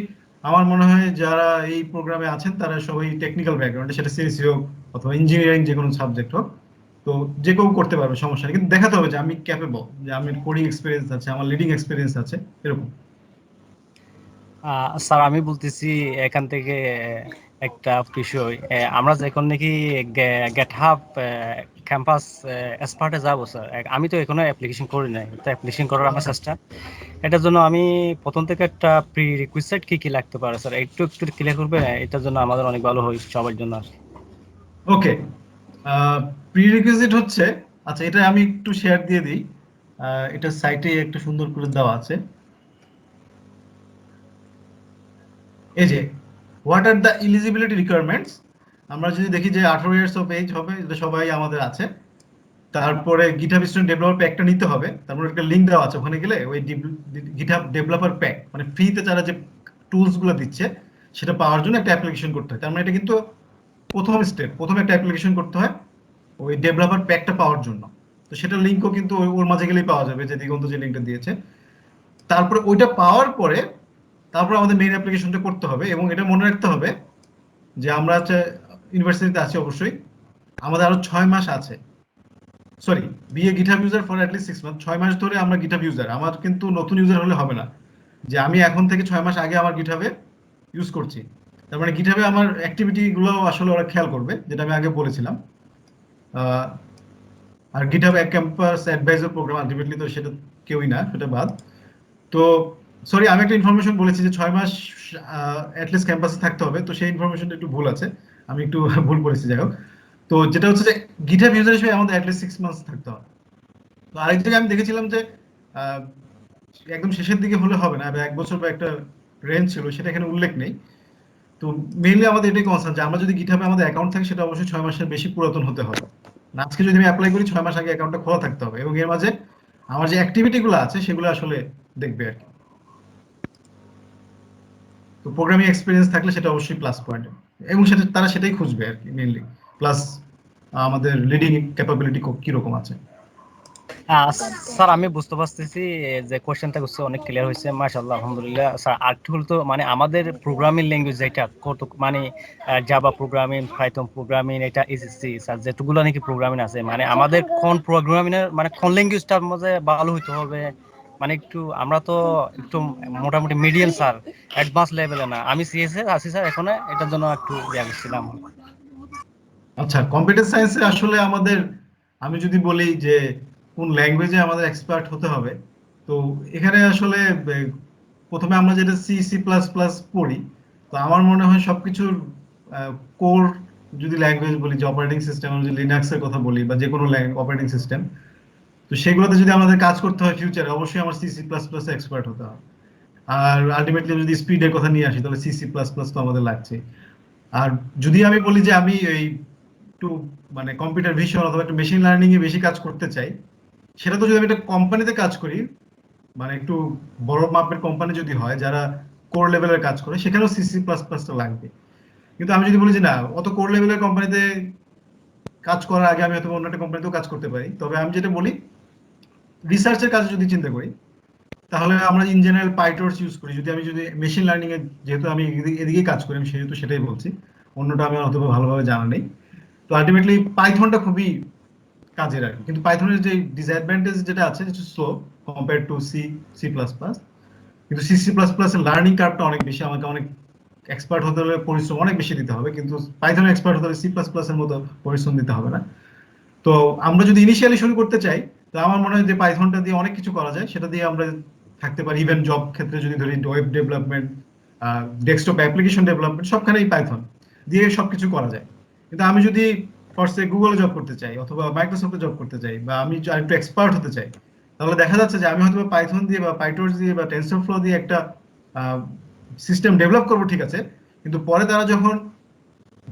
আমার মনে হয় যারা এই প্রোগ্রামে আছেন তারা সবাই টেকনিক্যাল ব্যাকগ্রাউন্ডে, সেটা সিএসসি হোক অথবা ইঞ্জিনিয়ারিং যে কোনো সাবজেক্ট হোক। তো যে কেউ করতে পারবে, সমস্যা নেই, কিন্তু দেখাতে হবে যে আমি ক্যাপেবল, যে আমার কোডিং এক্সপিরিয়েন্স আছে, আমার লিডিং এক্সপিরিয়েন্স আছে, এরকম। স্যার আমি বলতেছি এখান থেকে একটা বিষয়, আমরা যখন নাকি গেটহাব ক্যাম্পাস এক্সপার্টে যাবো স্যার, আমি তো এখনো অ্যাপ্লিকেশন করি নাই, তো অ্যাপ্লিকেশন করার আমার চেষ্টা। এটার জন্য আমি প্রথম থেকে একটা প্রি রিকুইজিট কি কি লাগতে পারে স্যার, একটু একটু ক্লিয়ার করবে? এটার জন্য আমাদের অনেক ভালো হয় সবার জন্য। ওকে, প্রিরিকুইজিট হচ্ছে, আচ্ছা এটা আমি একটু শেয়ার দিয়ে দিই। এটা সাইটে একটু সুন্দর করে দেওয়া আছে। এই যে what are the eligibility requirements, আমরা যদি দেখি যে 18 ইয়ার্স অফ এজ হবে, এটা সবাই আমাদের আছে। তারপরে গিটহাব স্টুডেন্ট ডেভেলপার প্যাকটা নিতে হবে, তারপরে একটা লিঙ্ক দেওয়া আছে, ওখানে গেলে ওই গিটহাব ডেভেলপার প্যাক মানে ফ্রিতে তারা যে টুলস গুলো দিচ্ছে সেটা পাওয়ার জন্য একটা অ্যাপ্লিকেশন করতে হয়। তার মানে এটা কিন্তু প্রথম স্টেপ, প্রথমে একটা অ্যাপ্লিকেশন করতে হয় ওই ডেভেলপার প্যাকটা পাওয়ার জন্য। তো সেটা লিঙ্কও কিন্তু ওর মাঝে গেলেই পাওয়া যাবে, যে দিগন্ত যে লিঙ্কটা দিয়েছে। তারপরে ওইটা পাওয়ার পরে তারপর আমাদের মেইন অ্যাপ্লিকেশনটা করতে হবে, এবং এটা মনে রাখতে হবে যে আমরা হচ্ছে ইউনিভার্সিটিতে আছি, অবশ্যই আমাদের আরো 6 মাস আছে। Sorry, be a GitHub user for at least 6 month, 6 মাস ধরে আমরা গিটহাব ইউজার। আমার কিন্তু নতুন ইউজার হলে হবে না, যে আমি এখন থেকে 6 মাস আগে আমার গিটহাবে ইউজ করছি। তার মানে গিটহাবে আমার অ্যাক্টিভিটি গুলো আসলে ওরা খেয়াল করবে, যেটা আমি আগে বলেছিলাম। আর গিটহাব এক ক্যাম্পাস অ্যাডভাইজার প্রোগ্রাম, আলটিমেটলি তো সেটা কেউই না, সেটা বাদ। তো সরি, আমি একটা ইনফরমেশন বলেছি যে 6 মাস অ্যাটলিস্ট ক্যাম্পাসে থাকতে হবে, তো সেই ইনফরমেশনটা একটু ভুল আছে, আমি একটু ভুল করেছি, যাই হোক। তো যেটা হচ্ছে যে গিটহাব ইউজার হিসেবে আমাদের অ্যাটলিস্ট 6 মাস থাকতে হবে। তো আরেক জায়গায় আমি দেখেছিলাম যে আহ, একদম শেষের দিকে হলে হবে না, 1 বছর বা একটা রেঞ্জ ছিল, সেটা এখানে উল্লেখ নেই। তো মেইনলি আমাদের এটাই কনসার্ন যে আমরা যদি গিটহাবে আমাদের অ্যাকাউন্ট থাকে, সেটা অবশ্যই 6 মাসের বেশি পুরাতন হতে হবে। আজকে যদি আমি অ্যাপ্লাই করি 6 মাস আগে অ্যাকাউন্টটা খোলা থাকতে হবে, এবং এর মাঝে আমার যে অ্যাক্টিভিটি গুলো আছে সেগুলো আসলে দেখবে আর কি। তো প্রোগ্রামিং এক্সপিরিয়েন্স থাকলে সেটা অবশ্যই প্লাস পয়েন্ট, এবং সেটা তারা সেটাই খুঁজবে আর কি মেইনলি। প্লাস আমাদের লিডিং ক্যাপাবিলিটি কিরকম আছে। স্যার আমি বুঝতে পারতেছি যে কোশ্চেনটা করছে অনেক ক্লিয়ার হয়েছে, মাশাআল্লাহ, আলহামদুলিল্লাহ। স্যার আরেকটু হলো তো মানে আমাদের প্রোগ্রামিং ল্যাঙ্গুয়েজ যেটা কত মানে জাভা প্রোগ্রামিং, পাইথন প্রোগ্রামিং, এটা এসএসসি স্যার যেটুকুলো নাকি প্রোগ্রামিং আছে, মানে আমাদের কোন প্রোগ্রামিং এর মানে কোন ল্যাঙ্গুয়েজটার মধ্যে ভালো হইতে হবে, মানে একটু আমরা তো একটু মোটামুটি মিডিয়াম স্যার, অ্যাডভান্স লেভেলে না। আমি সিএসএ আছি স্যার, এখন এটার জন্য একটু ইয়া করছিলাম। আচ্ছা, কম্পিউটার সায়েন্সে আসলে আমাদের, আমি যদি বলি যে কোন ল্যাঙ্গুয়েজে আমাদের এক্সপার্ট হতে হবে, তো এখানে আসলে প্রথমে আমরা যেটা সি সি প্লাস প্লাস পড়ি, তো আমার মনে হয় সবকিছুর কোর যদি ল্যাঙ্গুয়েজ বলি, যে অপারেটিং সিস্টেম, আমরা যদি লিনাক্সের কথা বলি বা যে কোনো অপারেটিং সিস্টেম, তো সেগুলোতে যদি আমাদের কাজ করতে হয় ফিউচারে, অবশ্যই আমার C C plus plus expert হতে হবে। আর আলটিমেটলি যদি স্পিডের কথা নিয়ে আসি, তাহলে সি সি প্লাস প্লাস তো আমাদের লাগছে। আর যদি আমি বলি যে আমি এই একটু মানে কম্পিউটার ভিশন অথবা একটু মেশিন লার্নিং এ বেশি কাজ করতে চাই, সেটা তো যদি আমি একটা কোম্পানিতে কাজ করি, মানে একটু বড় মাপের কোম্পানি যদি হয় যারা কোর লেভেলের কাজ করে, সেখানেও সিসি প্লাস প্লাসটা লাগবে। কিন্তু আমি যদি বলি যে না, অত কোর লেভেলের কোম্পানিতে কাজ করার আগে আমি হয়তো অন্য একটা কোম্পানিতেও কাজ করতে পারি, তবে আমি যেটা বলি রিসার্চের কাজে যদি চিন্তা করি, তাহলে আমরা ইন জেনারেল পাইটর্চ ইউজ করি। যদি মেশিন লার্নিং এ, যেহেতু আমি এদিকে কাজ করি, আমি সেহেতু সেটাই বলছি, অন্যটা আমি অত ভালোভাবে জানা নেই। তো আলটিমেটলি পাইথনটা খুবই কাজের আর কি। কিন্তু পাইথনের যে ডিসঅ্যাডভান্টেজ যেটা আছে, এটা slow compare to C, C plus plus. কিন্তু সি সি প্লাস প্লাস এর লার্নিং কার্ভটা অনেক বেশি, আমাকে অনেক এক্সপার্ট হতে হলে পরিশ্রম অনেক বেশি দিতে হবে, কিন্তু পাইথন এক্সপার্ট হতে হলে সি প্লাস প্লাস এর মতো পরিশ্রম দিতে হবে না। তো আমরা যদি ইনিশিয়ালি শুরু করতে চাই, তো আমার মনে হয় যে পাইথনটা দিয়ে অনেক কিছু করা যায়, সেটা দিয়ে আমরা থাকতে পারি। ইভেন জব ক্ষেত্রে যদি ধরি, web development, desktop application development, সবখানেই পাইথন দিয়ে সবকিছু করা যায়। কিন্তু আমি যদি ফার্স্টে গুগলে জব করতে চাই অথবা মাইক্রোসফটে জব করতে চাই, বা আমি একটু এক্সপার্ট হতে চাই, তাহলে দেখা যাচ্ছে যে আমি হয়তো পাইথন দিয়ে বা পাইটর্চ দিয়ে বা টেনসরফ্লো দিয়ে একটা সিস্টেম ডেভেলপ করবো, ঠিক আছে, কিন্তু পরে তারা যখন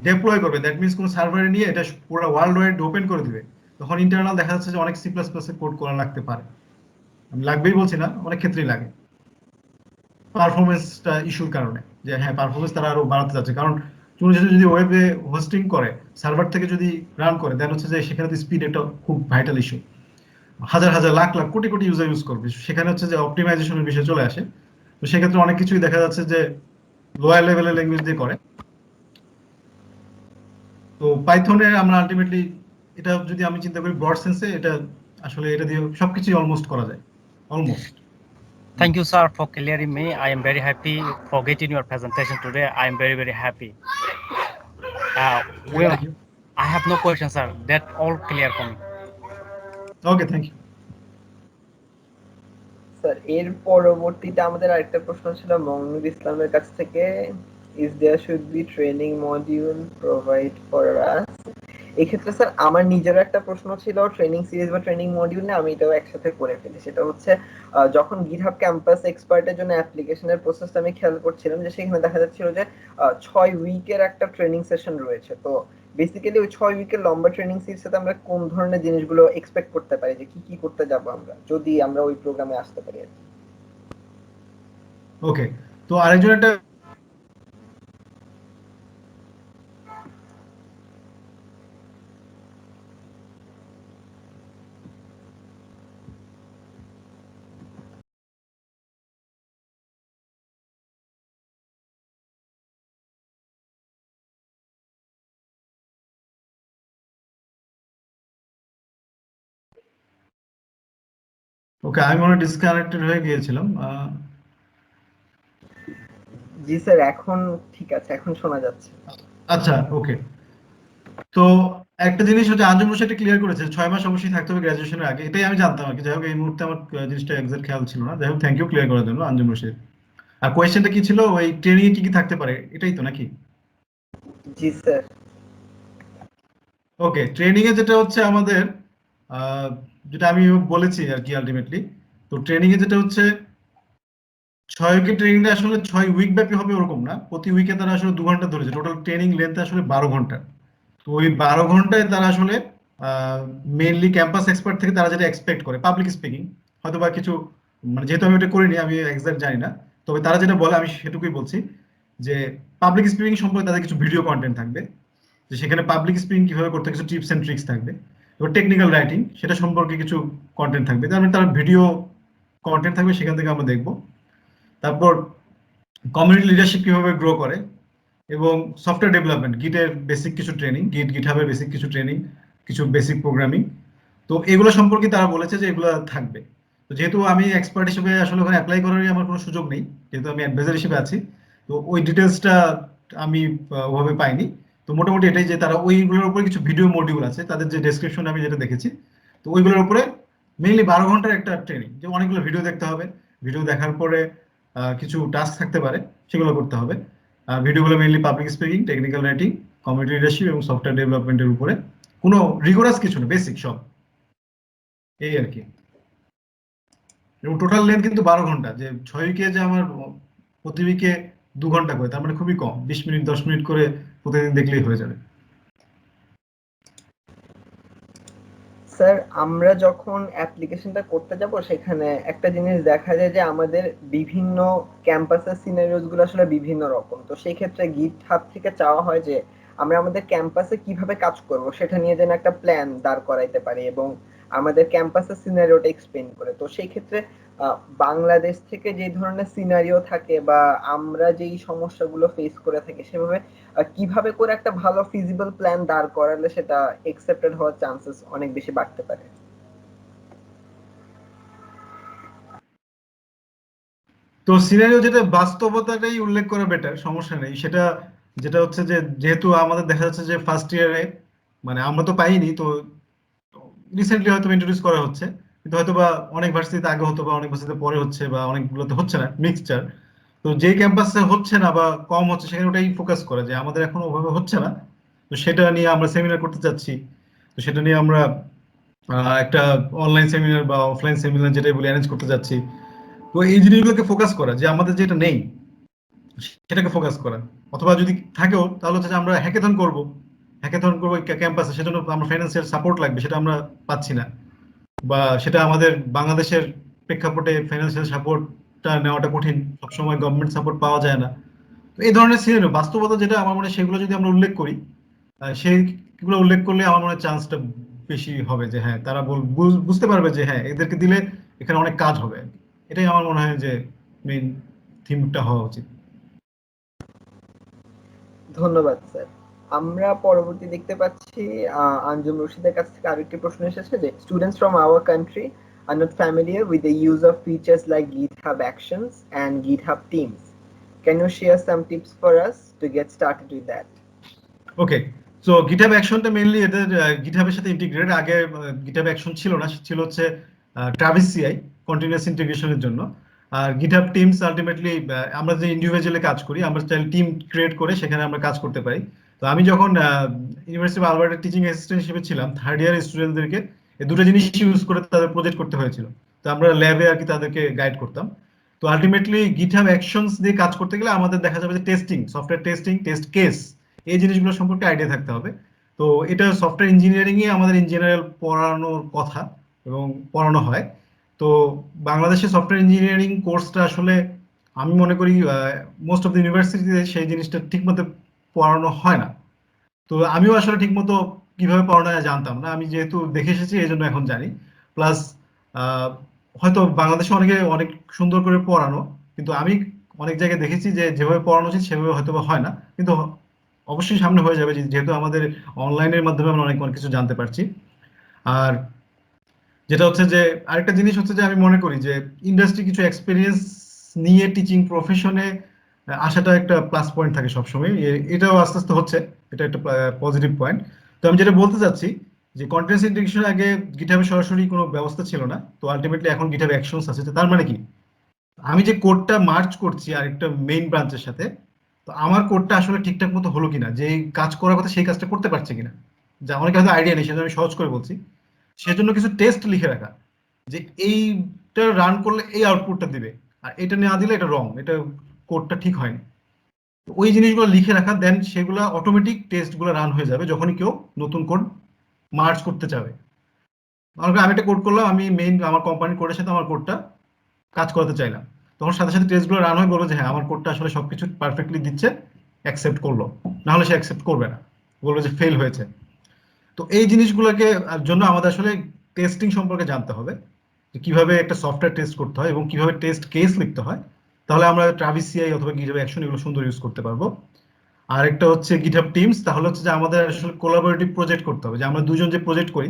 ডেপ্লয় করবে, দ্যাট মিনস কোনো সার্ভারে নিয়ে এটা পুরো ওয়ার্ল্ড ওয়াইড ওপেন করে দিবে, তখন ইন্টারনাল দেখা যাচ্ছে যে অনেক সি প্লাস প্লাস এর কোড করা লাগতে পারে। আমি লাগবেই বলছি না, অনেক ক্ষেত্রেই লাগে, পারফরমেন্সটা ইস্যুর কারণে। যে হ্যাঁ, পারফরমেন্স তারা আরো বাড়াতে যাচ্ছে, কারণ তুমি যদি ওয়েবে হোস্টিং করে, সার্ভার থেকে যদি রান করে, দেন হচ্ছে যে সেখানে তো স্পিড একটা খুব ভাইটাল ইস্যু। হাজার হাজার লাখ লাখ কোটি কোটি ইউজার ইউজ করবে, সেখানে হচ্ছে যে অপটিমাইজেশনের বিষয় চলে আসে। তো সেক্ষেত্রে অনেক কিছুই দেখা যাচ্ছে যে লোয়ার লেভেলের ল্যাঙ্গুয়েজ দিয়ে করে। তো পাইথনে আমরা আলটিমেটলি, এটা যদি আমি চিন্তা করি ব্রড সেন্সে, এটা আসলে এটা দিয়ে সবকিছুই অলমোস্ট করা যায়, almost. Thank you, sir, for clearing me. I am very happy for getting your presentation today. I am very, very happy. Well, I have no questions, sir. That all clear for me. Okay, thank you. Sir, এর পরবর্তীতে আমাদের আরেকটা প্রশ্ন ছিল মনিরুল ইসলামের কাছ থেকে, is there should be training module provide for us. এক্ষেত্রে স্যার আমার নিজেরও একটা প্রশ্ন ছিল ট্রেনিং সিরিজ বা ট্রেনিং মডিউল নিয়ে, আমি এটাও একসাথে করে ফেলি। সেটা হচ্ছে যখন গিটহাব ক্যাম্পাস এক্সপার্টের জন্য অ্যাপ্লিকেশনের প্রসেসটা আমি খেয়াল করছিলাম, যে সেখানে দেখা যাচ্ছিল যে 6 উইকের একটা ট্রেনিং সেশন রয়েছে। তো বেসিক্যালি ওই 6 উইকের লম্বা ট্রেনিং সিরিজে আমরা কোন ধরনের জিনিসগুলো এক্সপেক্ট করতে পারি, যে কি কি করতে যাব আমরা যদি আমরা ওই প্রোগ্রামে আসতে পারি আর কি? ওকে, তো আরেকজন একটা ওকে, আমি মনে ডিসকানেক্টেড হয়ে গিয়েছিলাম। জি স্যার, এখন ঠিক আছে, এখন শোনা যাচ্ছে। আচ্ছা, ওকে। তো একটা জিনিস হচ্ছে আঞ্জুম সেটা ক্লিয়ার করেছে, 6 মাস অবশ্যই থাকতে হবে গ্রাজুয়েশনের আগে, এটাই আমি জানতাম আর কি। যাই হোক, এই মুহূর্তে আমার জিনিসটা এক্সাক্ট খেয়াল ছিল না। যাই হোক, থ্যাংক ইউ ক্লিয়ার করার জন্য আঞ্জুম রশিদ। আর কোয়েশ্চেনটা কি ছিল, ওই ট্রেনিং এ কি কি থাকতে পারে, এটাই তো নাকি? জি স্যার। ওকে, ট্রেনিং এ যেটা হচ্ছে আমাদের, যেটা আমি বলেছি আর কি আলটিমেটলি, তো ট্রেনিং এ যেটা হচ্ছে 6 উইকের ট্রেনিংটা আসলে 6 উইক ব্যাপী হবে ওরকম না। প্রতি উইকে তারা আসলে 2 ঘন্টা ধরেছে, টোটাল ট্রেনিং লেন্থ আসলে 12 ঘন্টা। তো ওই 12 ঘন্টায় তারা আসলে মেইনলি ক্যাম্পাস এক্সপার্ট থেকে তারা যেটা এক্সপেক্ট করে পাবলিক স্পিকিং, হয়তো বা কিছু, মানে যেহেতু আমি ওটা করিনি আমি এক্সাক্ট জানি না, তবে তারা যেটা বলে আমি সেটুকুই বলছি যে পাবলিক স্পিকিং সম্পর্কে তাদের কিছু ভিডিও কন্টেন্ট থাকবে, যে সেখানে পাবলিক স্পিকিং কিভাবে করতে কিছু টিপস এন্ড ট্রিক্স থাকবে, এবার টেকনিক্যাল রাইটিং সেটা সম্পর্কে কিছু কন্টেন্ট থাকবে, তার মানে তার ভিডিও কন্টেন্ট থাকবে, সেখান থেকে আমরা দেখবো। তারপর কমিউনিটি লিডারশিপ কিভাবে গ্রো করে, এবং সফটওয়্যার ডেভেলপমেন্ট, গিটের বেসিক কিছু ট্রেনিং, গিটহাবের বেসিক কিছু ট্রেনিং, কিছু বেসিক প্রোগ্রামিং, তো এগুলো সম্পর্কে তারা বলেছে যে এগুলো থাকবে। তো যেহেতু আমি এক্সপার্ট হিসেবে আসলে ওখানে অ্যাপ্লাই করারই আমার কোনো সুযোগ নেই, যেহেতু আমি অ্যাডভাইজার হিসেবে আছি, তো ওই ডিটেলসটা আমি ওভাবে পাইনি। তো মোটামুটি এটাই যে তারা ওইগুলোর উপরে কিছু ভিডিও মডিউল আছে, তাদের যে ডেসক্রিপশন আমি যেটা দেখেছি, তো ওইগুলোর উপরে মেইনলি 12 ঘন্টার একটা ট্রেনিং, যে অনেকগুলো ভিডিও দেখতে হবে, ভিডিও দেখার পরে কিছু টাস্ক থাকতে পারে, সেগুলো করতে হবে। ভিডিওগুলো mainly public speaking, technical writing, community leadership এবং সফটওয়্যার ডেভেলপমেন্টের উপরে, কোনো রিগোরাস কিছু না, বেসিক সব, এই আর কি। এবং টোটাল লেন্থ কিন্তু 12 ঘন্টা, যে 6 উইকে যে আমার প্রতি উইকে 2 ঘন্টা করে, তার মানে খুবই কম, 20 মিনিট 10 মিনিট করে প্রতিদিন দেখলেই হয়ে যাবে। স্যার, আমরা যখন অ্যাপ্লিকেশনটা করতে যাব সেখানে একটা জিনিস দেখা যায় যে আমাদের বিভিন্ন ক্যাম্পাসের সিনারিওস গুলো আসলে বিভিন্ন রকম। তো সেই ক্ষেত্রে গিটহাব থেকে চাওয়া হয় যে আমরা আমাদের ক্যাম্পাসে কিভাবে কাজ করব সেটা নিয়ে যেন একটা প্ল্যান দাঁড় করাইতে পারি এবং আমাদের ক্যাম্পাসের সিনারিওটা এক্সপ্লেইন করে। তো সেই ক্ষেত্রে বাংলাদেশ থেকে যে ধরনের সিনারিও থাকে বা আমরা যেই সমস্যাগুলো ফেস করে থাকি সেভাবে কিভাবে করে একটা ভালো ফিজিবল প্ল্যান দাঁড় করালে সেটা একসেপ্টেড হওয়ার চান্সেস অনেক বেশি বাড়তে পারে। তো সিনারিও যেটা বাস্তবতাটাই উল্লেখ করা বেটার, সমস্যা নেই সেটা। যেটা হচ্ছে যে যেহেতু আমাদের দেখা যাচ্ছে যে ফার্স্ট ইয়ারে, মানে আমরা তো পাইনি, তো রিসেন্টলি হয়তো ইন্ট্রোডিউস করা হচ্ছে, কিন্তু হয়তো বা অনেক ভার্সিটিতে আগে হতো বা অনেক ভার্সিটিতে পরে হচ্ছে বা অনেকগুলোতে হচ্ছে না, মিক্সচার। তো যেই ক্যাম্পাসে হচ্ছে না বা কম হচ্ছে সেখানে ওটাই ফোকাস করে যে আমাদের এখন ওভাবে হচ্ছে না, তো সেটা নিয়ে আমরা সেমিনার করতে চাচ্ছি। তো সেটা নিয়ে আমরা একটা অনলাইন সেমিনার বা অফলাইন সেমিনার যেটাই বলি অ্যারেঞ্জ করতে যাচ্ছি। তো এই জিনিসগুলোকে ফোকাস করা, যে আমাদের যেটা নেই সেটাকে ফোকাস করা, অথবা যদি থাকেও তাহলে হচ্ছে যে আমরা হ্যাকাথন করব, ক্যাম্পাসে, সেজন্য আমরা ফাইন্যান্সিয়াল সাপোর্ট লাগবে, সেটা আমরা পাচ্ছি না, বা সেটা আমাদের বাংলাদেশের প্রেক্ষাপটে ফাইন্যান্সিয়াল সাপোর্টটা নেওয়াটা কঠিন, সবসময় গভর্নমেন্ট সাপোর্ট পাওয়া যায় না। তো এই ধরনের সিনারিও বাস্তবতা যেটা আমার মনে হয় সেগুলো যদি আমরা উল্লেখ করি, সেইগুলো উল্লেখ করলে আমার মনে হয় চান্সটা বেশি হবে যে হ্যাঁ তারা বুঝতে পারবে যে হ্যাঁ এদেরকে দিলে এখানে অনেক কাজ হবে। এটাই আমার মনে হয় যে মেইন থিমটা হওয়া উচিত। ধন্যবাদ স্যার। আমরা পরবর্তী দেখতে পাচ্ছি আঞ্জুম রশিদের কাছ থেকে আরেকটি প্রশ্ন এসেছে যে students from our country are not familiar with the use of features like GitHub Actions and GitHub Teams. Can you share some tips for us to get started with that? Okay, so GitHub অ্যাকশনটা mainly এদের গিটহাবের সাথে integrated. আগে GitHub action ছিল না, ছিল হচ্ছে Travis CI continuous ইন্টিগ্রেশনের জন্য। আর গিটহাব টিমস আলটিমেটলি আমরা যে ইন্ডিভিজুয়ালি কাজ করি, আমরা চাইলে টিম ক্রিয়েট করে সেখানে আমরা কাজ করতে পারি। তো আমি যখন ইউনিভার্সিটি অফ আলবার্টার টিচিং অ্যাসিস্ট্যান্ট হিসেবে ছিলাম, থার্ড ইয়ার স্টুডেন্টদেরকে এই দুটো জিনিস ইউজ করে তাদের প্রজেক্ট করতে হয়েছিল। তো আমরা ল্যাবে আর কি তাদেরকে গাইড করতাম। তো আলটিমেটলি গিটহাব অ্যাকশনস দিয়ে কাজ করতে গেলে আমাদের দেখা যাবে যে testing, software testing, test case, এই জিনিসগুলো সম্পর্কে আইডিয়া থাকতে হবে। তো এটা সফটওয়্যার ইঞ্জিনিয়ারিং এ আমাদের ইন জেনারেল পড়ানোর কথা এবং পড়ানো হয়। তো বাংলাদেশে সফটওয়্যার ইঞ্জিনিয়ারিং কোর্সটা আসলে আমি মনে করি মোস্ট অফ দ্য ইউনিভার্সিটিতে সেই জিনিসটা ঠিকমতো পড়ানো হয় না। তো আমিও আসলে ঠিকমতো কিভাবে পড়ানো হয় জানতাম না, আমি যেহেতু দেখে এসেছি এই জন্য এখন জানি। প্লাস হয়তো বাংলাদেশে অনেকে অনেক সুন্দর করে পড়ানো, কিন্তু আমি অনেক জায়গায় দেখেছি যে যেভাবে পড়ানো উচিত সেভাবে হয়তো বা হয় না, কিন্তু অবশ্যই সামনে হয়ে যাবে যেহেতু আমাদের অনলাইনের মাধ্যমে আমরা অনেক অনেক কিছু জানতে পারছি। আর যেটা হচ্ছে যে আরেকটা জিনিস হচ্ছে যে আমি মনে করি যে ইন্ডাস্ট্রি কিছু এক্সপিরিয়েন্স নিয়ে টিচিং প্রফেশনে আসাটা একটা প্লাস পয়েন্ট থাকে সবসময়, এটাও আস্তে আস্তে হচ্ছে, এটা একটা পজিটিভ পয়েন্ট। তো আমি যেটা বলতে চাচ্ছি যে কন্টেন্ট ইন্টিগ্রেশনের আগে গিটহাবে সরাসরি কোনো ব্যবস্থা ছিল না, তো আলটিমেটলি এখন গিটহাব অ্যাকশনস আছে। তো তার মানে কি, আমি যে কোডটা মার্চ করছি আরেকটা মেইন ব্রাঞ্চের সাথে, তো আমার কোডটা আসলে ঠিকঠাক মতো হলো কিনা, যে কাজ করার কথা সেই কাজটা করতে পারছে কিনা, যা অনেকে হয়তো আইডিয়া নেই, সেজন্য আমি সহজ করে বলছি। সেজন্য কিছু টেস্ট লিখে রাখা, যে এইটা রান করলে এই আউটপুটটা দিবে, আর এটা না দিলে এটা রং, এটা কোডটা ঠিক হয়নি। ওই জিনিসগুলো লিখে রাখা, দেন সেগুলো অটোমেটিক টেস্টগুলো রান হয়ে যাবে যখনই কেউ নতুন কোড মার্জ করতে চাবে। আমি একটা কোড করলাম, আমি মেইন আমার কোম্পানির কোডের সাথে আমার কোডটা কাজ করাতে চাইলাম, তখন সাথে সাথে টেস্টগুলো রান হয়ে বলবো যে হ্যাঁ আমার কোডটা আসলে সবকিছু পারফেক্টলি দিচ্ছে, অ্যাকসেপ্ট করলো, না হলে সে অ্যাকসেপ্ট করবে না, বলবে যে ফেল হয়েছে। তো এই জিনিসগুলোকে জন্য আমাদের আসলে টেস্টিং সম্পর্কে জানতে হবে, যে কিভাবে একটা সফটওয়্যার টেস্ট করতে হয় এবং কিভাবে টেস্ট কেস লিখতে হয়, তাহলে আমরা ট্রাভিস সিআই অথবা গিটহাব অ্যাকশন এগুলো সুন্দর ইউজ করতে পারবো। আর একটা হচ্ছে গিটহাব টিমস, তাহলে হচ্ছে যে আমাদের আসলে কোলাবোরেটিভ প্রজেক্ট করতে হবে, যে আমরা দুজন যে প্রজেক্ট করি,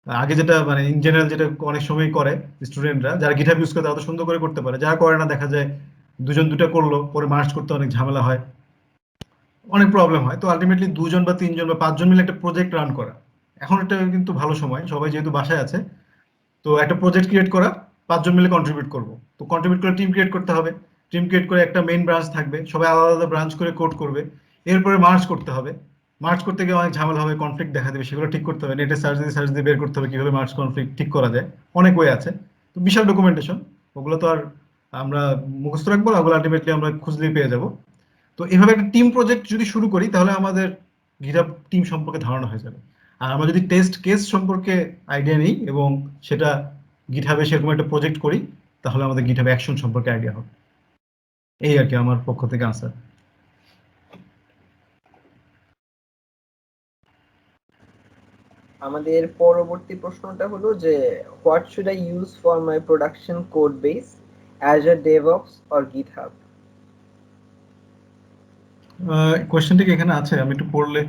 আগে যেটা মানে ইন জেনারেল যেটা অনেক সময় করে স্টুডেন্টরা, যারা গিটহাব ইউজ করে তারা তো সুন্দর করে করতে পারে, যারা করে না দেখা যায় দুজন দুটা করলো, পরে মার্চ করতে অনেক ঝামেলা হয়, অনেক প্রবলেম হয়। তো আলটিমেটলি দুজন বা তিনজন বা পাঁচজন মিলে একটা প্রজেক্ট রান করা, এখন এটা কিন্তু ভালো সময়, সবাই যেহেতু বাসায় আছে, তো একটা প্রজেক্ট ক্রিয়েট করা, পাঁচজন মিলে কন্ট্রিবিউট করবো। তো কন্ট্রিবিউট করে টিম ক্রিয়েট করতে হবে, টিম ক্রিয়েট করে একটা মেইন ব্রাঞ্চ থাকবে, সবাই আলাদা আলাদা ব্রাঞ্চ করে কোড করবে, এরপরে মার্চ করতে হবে। মার্চ করতে গিয়ে অনেক ঝামেলা হবে, কনফ্লিক্ট দেখা দেবে, সেগুলো ঠিক করতে হবে, নেটে সার্চ দিয়ে বের করতে হবে কিভাবে মার্চ কনফ্লিক্ট ঠিক করা যায়, অনেক ওয়ে আছে। তো বিশাল ডকুমেন্টেশন, ওগুলো তো আর আমরা মুখস্থ রাখবো না, ওগুলো আলটিমেটলি আমরা খুঁজলেই পেয়ে যাবো। তো এভাবে একটা টিম প্রজেক্ট যদি শুরু করি তাহলে আমাদের গিটহাব টিম সম্পর্কে ধারণা হয়ে যাবে। আর আমরা যদি টেস্ট কেস সম্পর্কে আইডিয়া নিই এবং সেটা গিটহাবে সেরকম একটা প্রজেক্ট করি, তাহলে আমাদের গিটহাব অ্যাকশন সম্পর্কে আইডিয়া হবে। এই আর কি আমার পক্ষ থেকে আনসার। আমাদের পরবর্তী প্রশ্নটা হলো যে what should I use for my production code base, Azure DevOps or GitHub? কোয়েশ্চেনটা কি এখানে আছে? আমি একটু পড়লে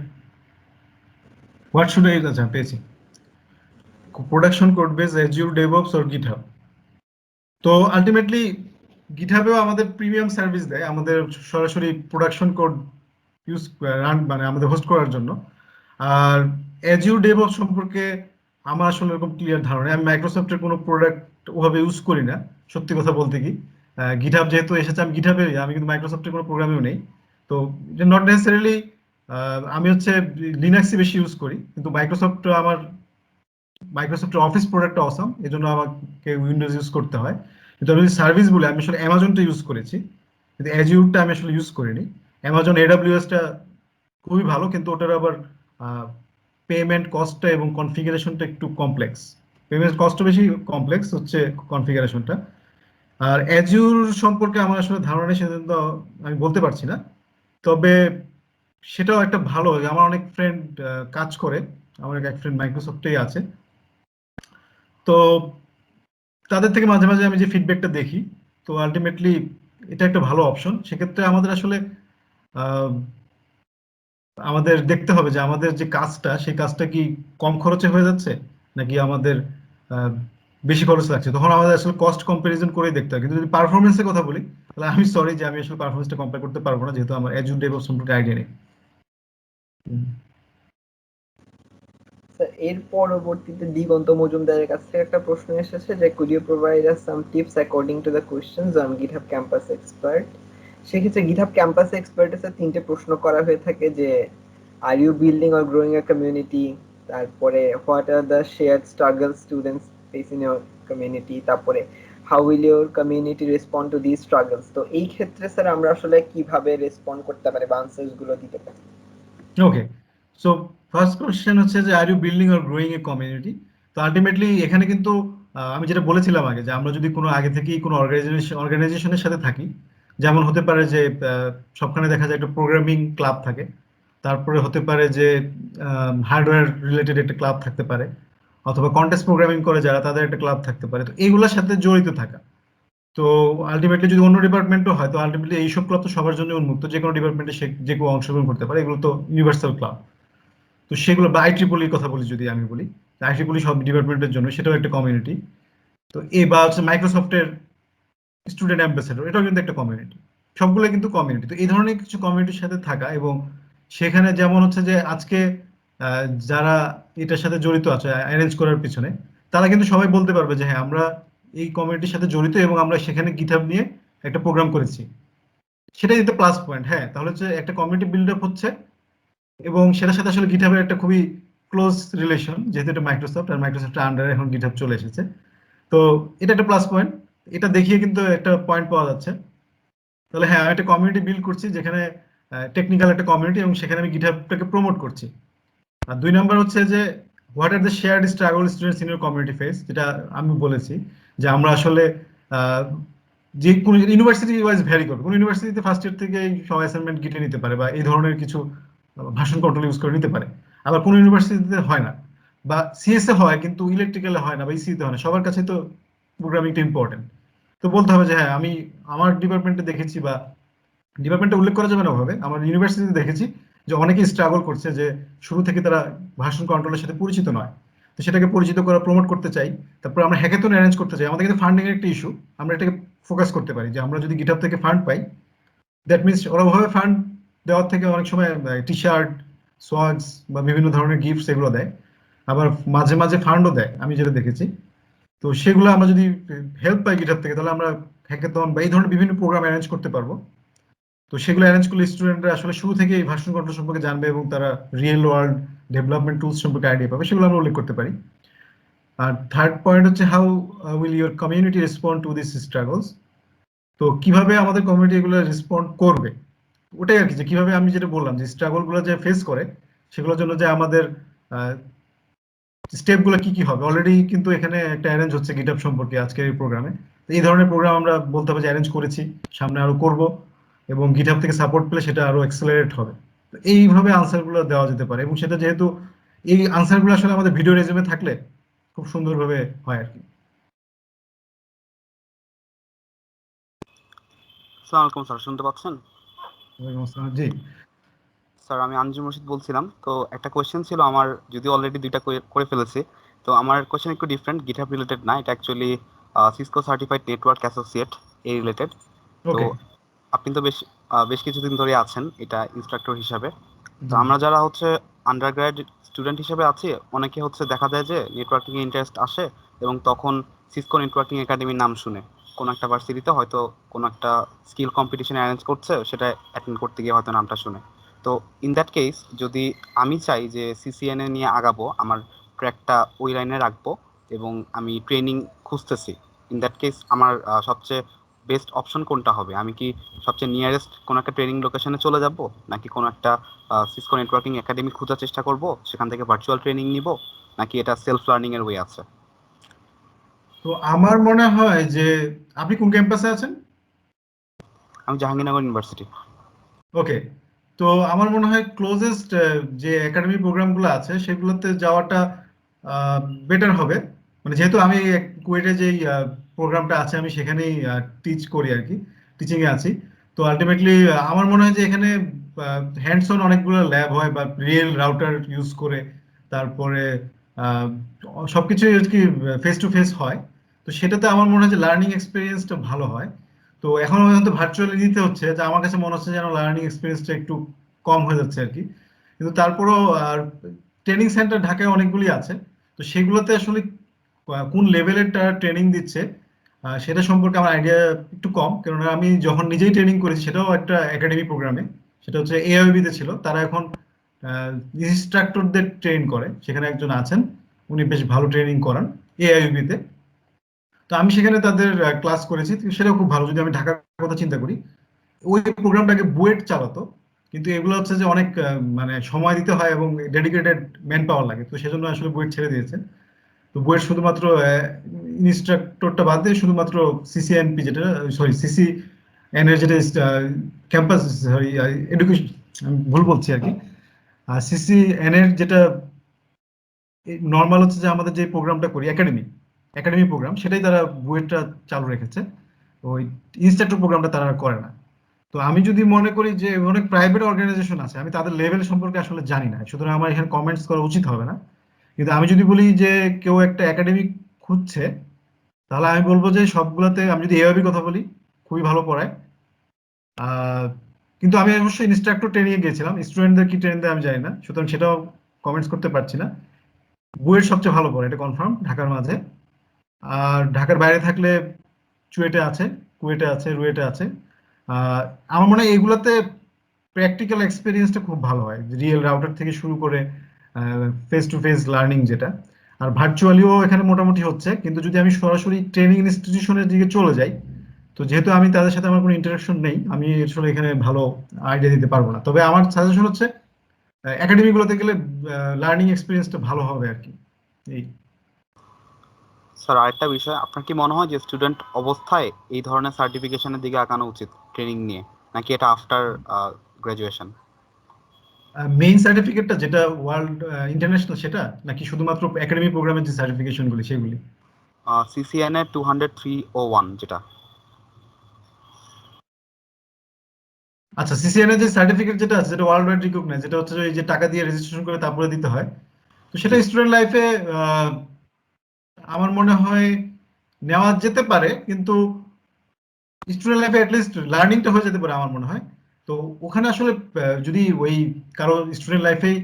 হোয়াট শুড আই, আচ্ছা পেয়েছি, production code base Azure DevOps or GitHub. তো আলটিমেটলি গিটহাবেও আমাদের প্রিমিয়াম সার্ভিস দেয়, আমাদের সরাসরি প্রোডাকশন কোড ইউজ রান মানে আমাদের হোস্ট করার জন্য। আর অ্যাজিউর ডেভঅপস সম্পর্কে আমার আসলে এরকম ক্লিয়ার ধারণা নেই। আমি মাইক্রোসফটের কোনো প্রোডাক্ট ওভাবে ইউজ করি না, সত্যি কথা বলতে কি। গিটহাব যেহেতু এসেছে, আমি গিটহাবেরই, আমি কিন্তু মাইক্রোসফটের কোনো প্রোগ্রামেও নেই। তো নট নেসেসারিলি আমি হচ্ছে লিনাক্সই বেশি ইউজ করি, কিন্তু মাইক্রোসফটের অফিস প্রোডাক্টটা অসাম, এই জন্য আমাকে উইন্ডোজ ইউজ করতে হয়। কিন্তু আমি যদি সার্ভিস বলে, আমি আসলে অ্যামাজনটা ইউজ করেছি, কিন্তু অ্যাজিউরটা আমি আসলে ইউজ করিনি। অ্যামাজন এডাব্লিউএসটা খুবই ভালো, কিন্তু ওটার আবার পেমেন্ট কস্টটা এবং কনফিগারেশনটা একটু কমপ্লেক্স। পেমেন্ট কস্টটা বেশি, কমপ্লেক্স হচ্ছে কনফিগারেশনটা। আর অ্যাজিউর সম্পর্কে আমার আসলে ধারণা নেই, সেজন্য আমি বলতে পারছি না। তবে সেটাও একটা ভালো, আমার অনেক ফ্রেন্ড কাজ করে, আমার এক ফ্রেন্ড মাইক্রোসফটেই আছে, তো তাদের থেকে মাঝে মাঝে আমি যে ফিডব্যাকটা দেখি, তো আলটিমেটলি এটা একটা ভালো অপশন। সেক্ষেত্রে আমাদের আসলে আহ, আমাদের দেখতে হবে যে আমাদের যে কাজটা, সেই কাজটা কি কম খরচে হয়ে যাচ্ছে নাকি আমাদের আহ, বেশি খরচ লাগছে, তখন আমাদের আসলে কস্ট কম্পারিজন করেই দেখতে হয়। কিন্তু যদি পারফরমেন্সের কথা বলি, তাহলে আমি সরি যে আমি আসলে পারফরমেন্সটা কম্পেয়ার করতে পারবো না, যেহেতু আমার অ্যাজুর ডেভঅপস সম্পর্কে আইডিয়া নেই। এর পরবর্তীতে দিগন্ত মজুমদারের কাছ থেকে একটা প্রশ্ন এসেছে যে could you provide us some tips according to the questions on GitHub campus expert. সেক্ষেত্রে গিটহাব ক্যাম্পাস এক্সপার্টের তিনটে প্রশ্ন করা হয়ে থাকে যে আর you building or growing a community, তারপরে what are the shared struggle students face in your community, তারপরে how will your community respond to this struggles. তো এই ক্ষেত্রে স্যার আমরা আসলে কিভাবে রেসপন্ড করতে পারি বা আনসার্স গুলো দিতে পারি? ওকে, সো ফার্স্ট কোশ্চেন হচ্ছে যে আর you building or growing a community. তো আলটিমেটলি এখানে কিন্তু আমি যেটা বলেছিলাম আগে, যে আমরা যদি কোনো আগে থেকেই কোনো অর্গানাইজেশনের সাথে থাকি, যেমন হতে পারে যে সবখানে দেখা যায় একটা প্রোগ্রামিং ক্লাব থাকে, তারপরে হতে পারে যে হার্ডওয়্যার রিলেটেড একটা ক্লাব থাকতে পারে, অথবা কন্টেস্ট প্রোগ্রামিং করে যারা, তাদের একটা ক্লাব থাকতে পারে। তো এইগুলোর সাথে জড়িত থাকা, তো আলটিমেটলি যদি অন্য ডিপার্টমেন্টও হয়, তো আলটিমেটলি এইসব ক্লাব তো সবার জন্য উন্মুক্ত, যে কোনো ডিপার্টমেন্টে সে যে কেউ অংশগ্রহণ করতে পারে, এগুলো তো ইউনিভার্সাল ক্লাব। তো সেগুলো বা আইট্রিপলির কথা বলি, যদি আমি বলি আইট্রিপলি সব ডিপার্টমেন্টের জন্য, সেটাও একটা কমিউনিটি। তো এই বা হচ্ছে মাইক্রোসফটের স্টুডেন্ট অ্যাম্বাসেডর, এটাও কিন্তু একটা কমিউনিটি। সবগুলো কিন্তু কমিউনিটি। তো এই ধরনের কিছু কমিউনিটির সাথে থাকা, এবং সেখানে যেমন হচ্ছে যে আজকে যারা এটার সাথে জড়িত আছে অ্যারেঞ্জ করার পিছনে, তারা কিন্তু সবাই বলতে পারবে যে হ্যাঁ আমরা এই কমিউনিটির সাথে জড়িত এবং আমরা সেখানে গিটহাব নিয়ে একটা প্রোগ্রাম করেছি। সেটাই কিন্তু প্লাস পয়েন্ট। হ্যাঁ, তাহলে হচ্ছে একটা কমিউনিটি বিল্ড আপ হচ্ছে, এবং সেটার সাথে আসলে গিটহাবের একটা খুবই ক্লোজ রিলেশন, যেহেতু এটা মাইক্রোসফট, আর মাইক্রোসফটের আন্ডারে এখন গিটহাব চলে এসেছে। তো এটা একটা প্লাস পয়েন্ট, এটা দেখিয়ে কিন্তু একটা পয়েন্ট পাওয়া যাচ্ছে। তাহলে হ্যাঁ, আমি একটা কমিউনিটি বিল্ড করছি, যেখানে টেকনিক্যাল একটা কমিউনিটি, এবং সেখানে আমি গিটহাবটাকে প্রমোট করছি। আর 2 নাম্বার হচ্ছে যে what are the shared struggle students in your community face, যেটা আমি বলেছি যে আমরা আসলে আহ, যে কোনো ইউনিভার্সিটি ওয়াইজ ভ্যারি করবে। কোনো ইউনিভার্সিটিতে ফার্স্ট ইয়ার থেকে সব অ্যাসাইনমেন্ট গিটে নিতে পারে বা এই ধরনের কিছু ভাষণ কন্ট্রোল ইউজ করে নিতে পারে, আবার কোনো ইউনিভার্সিটিতে হয় না, বা সিএসএ হয় কিন্তু ইলেকট্রিক্যালে হয় না বা ইসিতে হয় না। সবার কাছে তো প্রোগ্রামিংটা ইম্পর্টেন্ট। তো বলতে হবে যে হ্যাঁ আমি আমার ডিপার্টমেন্টে দেখেছি, বা ডিপার্টমেন্টে উল্লেখ করা যাবে না ভাবে, আমার ইউনিভার্সিটিতে দেখেছি যে অনেকেই স্ট্রাগল করছে, যে শুরু থেকে তারা ভার্সন কন্ট্রোলের সাথে পরিচিত নয়। তো সেটাকে পরিচিত করা, প্রমোট করতে চাই। তারপর আমরা হ্যাকাথন অ্যারেঞ্জ করতে চাই। আমাদের কিন্তু ফান্ডিং এর একটা ইস্যু, আমরা এটাকে ফোকাস করতে পারি যে আমরা যদি গিটহাব থেকে ফান্ড পাই, দ্যাট মিনস ওরা ওভাবে ফান্ড দেওয়ার থেকে অনেক সময় টি শার্ট, সোয়াগস বা বিভিন্ন ধরনের গিফটস এগুলো দেয়, আবার মাঝে মাঝে ফান্ডও দেয় আমি যেটা দেখেছি। তো সেগুলো আমরা যদি হেল্প পাই গিটহাব থেকে, তাহলে আমরা হ্যাকাথন বা এই ধরনের বিভিন্ন প্রোগ্রাম অ্যারেঞ্জ করতে পারবো। তো সেগুলো অ্যারেঞ্জ করলে স্টুডেন্টরা আসলে শুরু থেকে এই ভার্সন কন্ট্রোল সম্পর্কে জানবে এবং তারা রিয়েল ওয়ার্ল্ড ডেভেলপমেন্ট টুলস সম্পর্কে আইডিয়া পাবে, সেগুলো আমরা উল্লেখ করতে পারি। আর থার্ড পয়েন্ট হচ্ছে how will your community respond to this struggles. তো কিভাবে আমাদের কমিউনিটি এগুলো রেসপন্ড করবে, ওটাই আর কি, যে কিভাবে আমি যেটা বললাম যে স্ট্রাগল গুলো যে ফেস করে সেগুলোর জন্য যে আমাদের স্টেপ গুলো কি কি হবে। অলরেডি কিন্তু এখানে একটা অ্যারেঞ্জ হচ্ছে গিটহাব সম্পর্কে আজকের এই প্রোগ্রামে। এই ধরনের প্রোগ্রাম আমরা বলতে হবে যে অ্যারেঞ্জ করেছি, সামনে আরো করব, এবং গিটহাব থেকে সাপোর্ট পেলে সেটা আরো এক্সেলারেট হবে। তো এইভাবে আনসার গুলো দেওয়া যেতে পারে, এবং সেটা যেহেতু এই আনসার গুলো আসলে আমাদের ভিডিও রেজুমে থাকলে খুব সুন্দরভাবে হয় আর কি। আসসালামু আলাইকুম স্যার, শুনতে পাচ্ছেন? ওয়ালাইকুম আসসালাম। জি স্যার, আমি আঞ্জুম রশিদ বলছিলাম। তো একটা কোয়েশ্চেন ছিল আমার, যদি অলরেডি দুইটা করে ফেলেছি। তো আমার কোয়েশ্চেন একটু ডিফারেন্ট, গিটহাব রিলেটেড না, এটা actually Cisco certified network associate এই রিলেটেড। তো ওকে। আপনি তো বেশ কিছুদিন ধরে আছেন এটা ইনস্ট্রাক্টর হিসাবে। তো জি আমরা যারা হচ্ছে আন্ডারগ্র্যাড স্টুডেন্ট হিসেবে আছি, অনেকে হচ্ছে দেখা যায় যে নেটওয়ার্কিং ইন্টারেস্ট আসে এবং তখন সিসকো নেটওয়ার্কিং একাডেমির নাম শুনে কোনো একটা ভার্সিটিতে হয়তো কোনো একটা স্কিল কম্পিটিশন অ্যারেঞ্জ করছে, সেটা অ্যাটেন্ড করতে গিয়ে হয়তো নামটা শুনে। তো ইন দ্যাট কেস, যদি আমি চাই যে সিসিএনএ নিয়ে আগাবো, আমার ট্র্যাকটা ওই লাইনে রাখবো এবং আমি ট্রেনিং খুঁজতেছি, ইন দ্যাট কেস আমার সবচেয়ে বেস্ট অপশন কোনটা হবে? আমি কি সবচেয়ে নিয়ারেস্ট কোনো একটা ট্রেনিং লোকেশনে চলে যাব, নাকি কোনো একটা সিসকো নেটওয়ার্কিং একাডেমি খোঁজার চেষ্টা করব, সেখান থেকে ভার্চুয়াল ট্রেনিং নিব, নাকি এটা সেলফ লার্নিং এর ওয়ে আছে? তো আমার মনে হয় যে আপনি কোন ক্যাম্পাসে আছেন? আমি জাহাঙ্গীরনগর ইউনিভার্সিটি। ওকে। তো আমার মনে হয় ক্লোজেস্ট যে একাডেমি প্রোগ্রামগুলো আছে সেগুলোতে যাওয়াটা বেটার হবে। মানে যেহেতু আমি কুয়েটে যে প্রোগ্রামটা আছে আমি সেখানেই টিচ করি আর কি, টিচিং এ আছি। তো আলটিমেটলি আমার মনে হয় যে এখানে হ্যান্ডস অন অনেকগুলো ল্যাব হয়, বা রিয়েল রাউটার ইউজ করে তারপরে আহ, সবকিছু আর কি ফেস টু ফেস হয়। তো সেটাতে আমার মনে হয় যে লার্নিং এক্সপিরিয়েন্সটা ভালো হয়। তো এখন পর্যন্ত ভার্চুয়ালি দিতে হচ্ছে, যে আমার কাছে মনে হচ্ছে যেন লার্নিং এক্সপিরিয়েন্সটা একটু কম হয়ে যাচ্ছে আর কি। কিন্তু তারপরেও আর ট্রেনিং সেন্টার ঢাকায় অনেকগুলি আছে। তো সেগুলোতে আসলে কোন লেভেলের ট্রেনিং দিচ্ছে সেটা সম্পর্কে আমার আইডিয়া একটু কম, কেননা আমি যখন নিজেই ট্রেনিং করেছি সেটাও একটা একাডেমি প্রোগ্রামে, সেটা হচ্ছে এআইবি তে ছিল। তারা এখন ইনস্ট্রাক্টরদের ট্রেন করে, সেখানে একজন আছেন, উনি বেশ ভালো ট্রেনিং করান এআইবি তে। তো আমি সেখানে তাদের ক্লাস করেছি, তো সেটাও খুব ভালো। যদি আমি ঢাকার কথা চিন্তা করি, ওই প্রোগ্রামটাকে বুয়েট চালাতো, কিন্তু এগুলো হচ্ছে যে অনেক মানে সময় দিতে হয় এবং ডেডিকেটেড ম্যান পাওয়ার লাগে, তো সেজন্য আসলে বুয়েট ছেড়ে দিয়েছে। তো বুয়েট শুধুমাত্র ইনস্ট্রাক্টরটা বাদ দিয়ে শুধুমাত্র সিসিএনপি যেটা, সরি সিসিএন এর যেটা ক্যাম্পাস, সরি এডুকেশন, আমি ভুল বলছি আর কি। সিসিএন এর যেটা নর্মাল হচ্ছে যে আমাদের যে প্রোগ্রামটা করি একাডেমি একাডেমি প্রোগ্রাম, সেটাই তারা বুয়েটটা চালু রেখেছে। ওই ইনস্ট্রাক্টর প্রোগ্রামটা তারা আর করে না। তো আমি যদি মনে করি যে অনেক প্রাইভেট অর্গানাইজেশন আছে, আমি তাদের লেভেল সম্পর্কে আসলে জানি না, সুতরাং আমার এখানে কমেন্টস করা উচিত হবে না। কিন্তু আমি যদি বলি যে কেউ একটা একাডেমিক খুঁজছে, তাহলে আমি বলবো যে সবগুলোতে, আমি যদি এভাবে কথা বলি, খুবই ভালো পড়ায়। আহ, কিন্তু আমি অবশ্যই ইনস্ট্রাক্টর ট্রেনিং এ গিয়েছিলাম, স্টুডেন্টদের কি ট্রেন দেয় আমি জানি না, সুতরাং সেটাও কমেন্টস করতে পারছি না। বুয়েট সবচেয়ে ভালো পড়ে, এটা কনফার্ম ঢাকার মাঝে। আর ঢাকার বাইরে থাকলে চুয়েটে আছে, কুয়েটে আছে, রুয়েটে আছে। আহ, আমার মনে হয় এগুলোতে প্র্যাকটিক্যাল এক্সপিরিয়েন্সটা খুব ভালো হয়, রিয়েল রাউটার থেকে শুরু করে ফেস টু ফেস লার্নিং যেটা। আর ভার্চুয়ালিও এখানে মোটামুটি হচ্ছে, কিন্তু যদি আমি সরাসরি ট্রেনিং ইনস্টিটিউশনের দিকে চলে যাই, তো যেহেতু আমি তাদের সাথে আমার কোনো ইন্টারাকশন নেই, আমি আসলে এখানে ভালো আইডিয়া দিতে পারবো না। তবে আমার সাজেশন হচ্ছে একাডেমি গুলোতে গেলে লার্নিং এক্সপিরিয়েন্সটা ভালো হবে আর কি। এই স্যার আরেকটা বিষয়, আপনার কি মনে হয় যে স্টুডেন্ট অবস্থায় এই ধরনের সার্টিফিকেশনের দিকে আগানো উচিত ট্রেনিং নিয়ে, নাকি এটা আফটার গ্রাজুয়েশন? মেইন সার্টিফিকেটটা যেটা ওয়ার্ল্ড ইন্টারন্যাশনাল সেটা, নাকি শুধুমাত্র একাডেমি প্রোগ্রামের যে সার্টিফিকেশন গুলি সেগুলি? CCNA 203-01 যেটা। আচ্ছা, সিসিএন এর যে সার্টিফিকেট যেটা আছে, যেটা ওয়ার্ল্ড ওয়াইড রিকগনাইজ, যেটা হচ্ছে যে এই যে টাকা দিয়ে রেজিস্ট্রেশন করে তারপরে দিতে হয়, তো সেটা স্টুডেন্ট লাইফে আমার মনে হয় নেওয়া যেতে পারে, কিন্তু স্টুডেন্ট লাইফে অ্যাটলিস্ট লার্নিংটা হয়ে যেতে পারে আমার মনে হয়। তো ওখানে আসলে যদি ওই কারো স্টুডেন্ট লাইফেই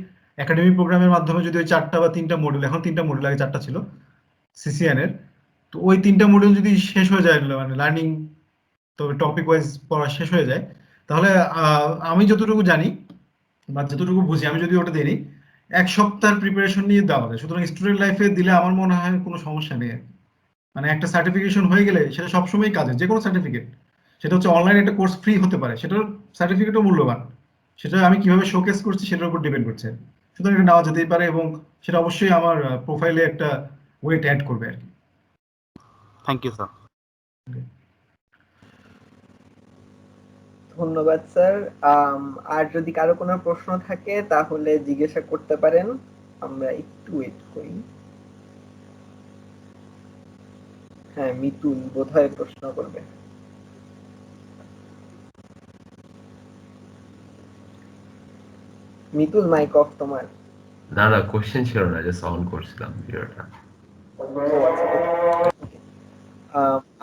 একাডেমিক প্রোগ্রামের মাধ্যমে যদি ওই 4টা বা 3টা মডিউল, এখন 3টা মডিউল, আগে 4টা ছিল সিসিএন এর, তো ওই 3টা মডিউল যদি শেষ হয়ে যায়, মানে লার্নিং, তবে টপিক ওয়াইজ পড়া শেষ হয়ে যায়, তাহলে আমি যতটুকু জানি বা যতটুকু বুঝি, আমি যদি ওটা দিই 1 সপ্তাহের প্রিপারেশন নিয়ে দেওয়া যায়। সুতরাং স্টুডেন্ট লাইফে দিলে আমার মনে হয় কোনো সমস্যা নেই আর কি। মানে একটা সার্টিফিকেশন হয়ে গেলে সেটা সবসময় কাজে, যে কোনো সার্টিফিকেট, সেটা হচ্ছে অনলাইন একটা কোর্স ফ্রি হতে পারে, সেটার সার্টিফিকেটও মূল্যবান, সেটা আমি কিভাবে শোকেস করছি সেটার উপর ডিপেন্ড করছে। সুতরাং এটা নেওয়া যেতেই পারে, এবং সেটা অবশ্যই আমার প্রোফাইলে একটা ওয়েট অ্যাড করবে আর কি। Thank you sir. ধন্যবাদ স্যার। আর যদি কারো কোনো প্রশ্ন থাকে তাহলে জিজ্ঞাসা করতে পারেন, আমরা একটু ওয়েট করি। হ্যাঁ, মিতুল বোধহয় প্রশ্ন করবে। মিতুল, মাইক অফ তোমার। না না, কোশ্চেন ছিল না, জাস্ট অন করছিলাম ভিডিওটা।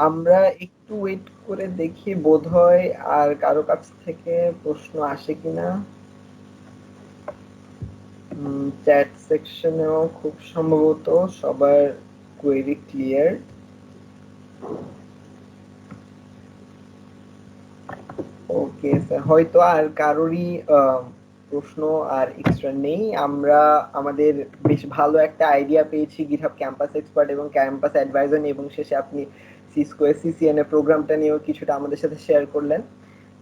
আমরা একটু ওয়েট করে দেখি বোধহয় আর কারো কাছ থেকে প্রশ্ন আসে কিনা। চ্যাট সেকশনেও খুব সম্ভবত সবার কোয়েরি ক্লিয়ার। ওকে স্যার, হয়তো আর কারোরই প্রশ্ন আর এক্সট্রা নেই। আমরা আমাদের বেশ ভালো একটা আইডিয়া পেয়েছি গিটহাব ক্যাম্পাস এক্সপার্ট এবং ক্যাম্পাস অ্যাডভাইজার নিয়ে, এবং শেষে আপনি সিসকো সিসিএন এর প্রোগ্রামটা নিয়েও কিছুটা আমাদের সাথে শেয়ার করলেন।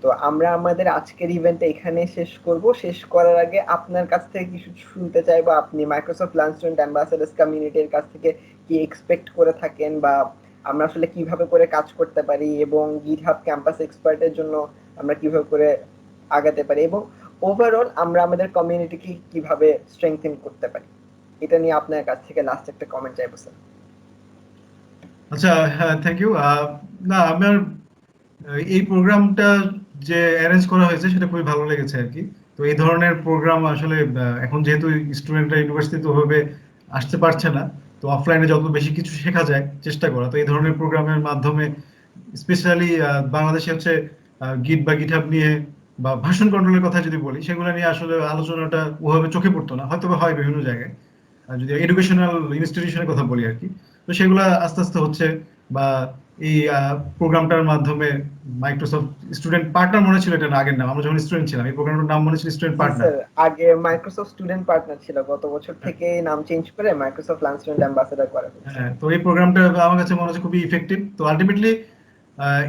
তো আমরা আমাদের আজকের ইভেন্টটা এখানে শেষ করব। শেষ করার আগে আপনার কাছ থেকে কিছু শুনতে চাইবো, আপনি মাইক্রোসফট লার্ন স্টুডেন্ট অ্যাম্বাসেডার্স কমিউনিটির কাছ থেকে কি এক্সপেক্ট করে থাকেন, বা আমরা আসলে কিভাবে করে কাজ করতে পারি, এবং গিটহাব ক্যাম্পাস এক্সপার্টের জন্য আমরা কিভাবে করে আগাতে পারি, এবং ওভারঅল আমরা আমাদের কমিউনিটিকে কিভাবে স্ট্রেংথেন করতে পারি, এটা নিয়ে আপনার কাছ থেকে লাস্ট একটা কমেন্ট চাইবো স্যার। আচ্ছা, হ্যাঁ, থ্যাংক ইউ। না, আমার এই প্রোগ্রামটা যে অ্যারেঞ্জ করা হয়েছে সেটা খুবই ভালো লেগেছে আর কি। তো এই ধরনের প্রোগ্রাম আসলে এখন যেহেতু স্টুডেন্টরা ইউনিভার্সিটিতে ওভাবে আসতে পারছে না, তো অফলাইনে যত বেশি কিছু শেখা যায় চেষ্টা করা, তো এই ধরনের প্রোগ্রামের মাধ্যমে স্পেশালি বাংলাদেশে হচ্ছে গিট বা গিটহাব নিয়ে বা ভার্সন কন্ট্রোলের কথা যদি বলি, সেগুলো নিয়ে আসলে আলোচনাটা ওভাবে চোখে পড়তো না, হয়তো বা হয় বিভিন্ন জায়গায়, যদি এডুকেশনাল ইনস্টিটিউশনের কথা বলি আর কি। তো সেগুলো আস্তে আস্তে হচ্ছে, বা এই প্রোগ্রামটার মাধ্যমে মাইক্রোসফট স্টুডেন্ট পার্টনার মনে ছিল এটা না, আগের নাম, আমরা যখন স্টুডেন্ট ছিলাম এই প্রোগ্রামটার নাম মনে ছিল স্টুডেন্ট পার্টনার। স্যার, আগে মাইক্রোসফট স্টুডেন্ট পার্টনার ছিল, গত বছর থেকে নাম চেঞ্জ করে মাইক্রোসফট লার্ন স্টুডেন্ট অ্যাম্বাসেডর করা হয়েছে। হ্যাঁ, তো এই প্রোগ্রামটা আমার কাছে মনে হচ্ছে খুবই ইফেক্টিভ। তো আলটিমেটলি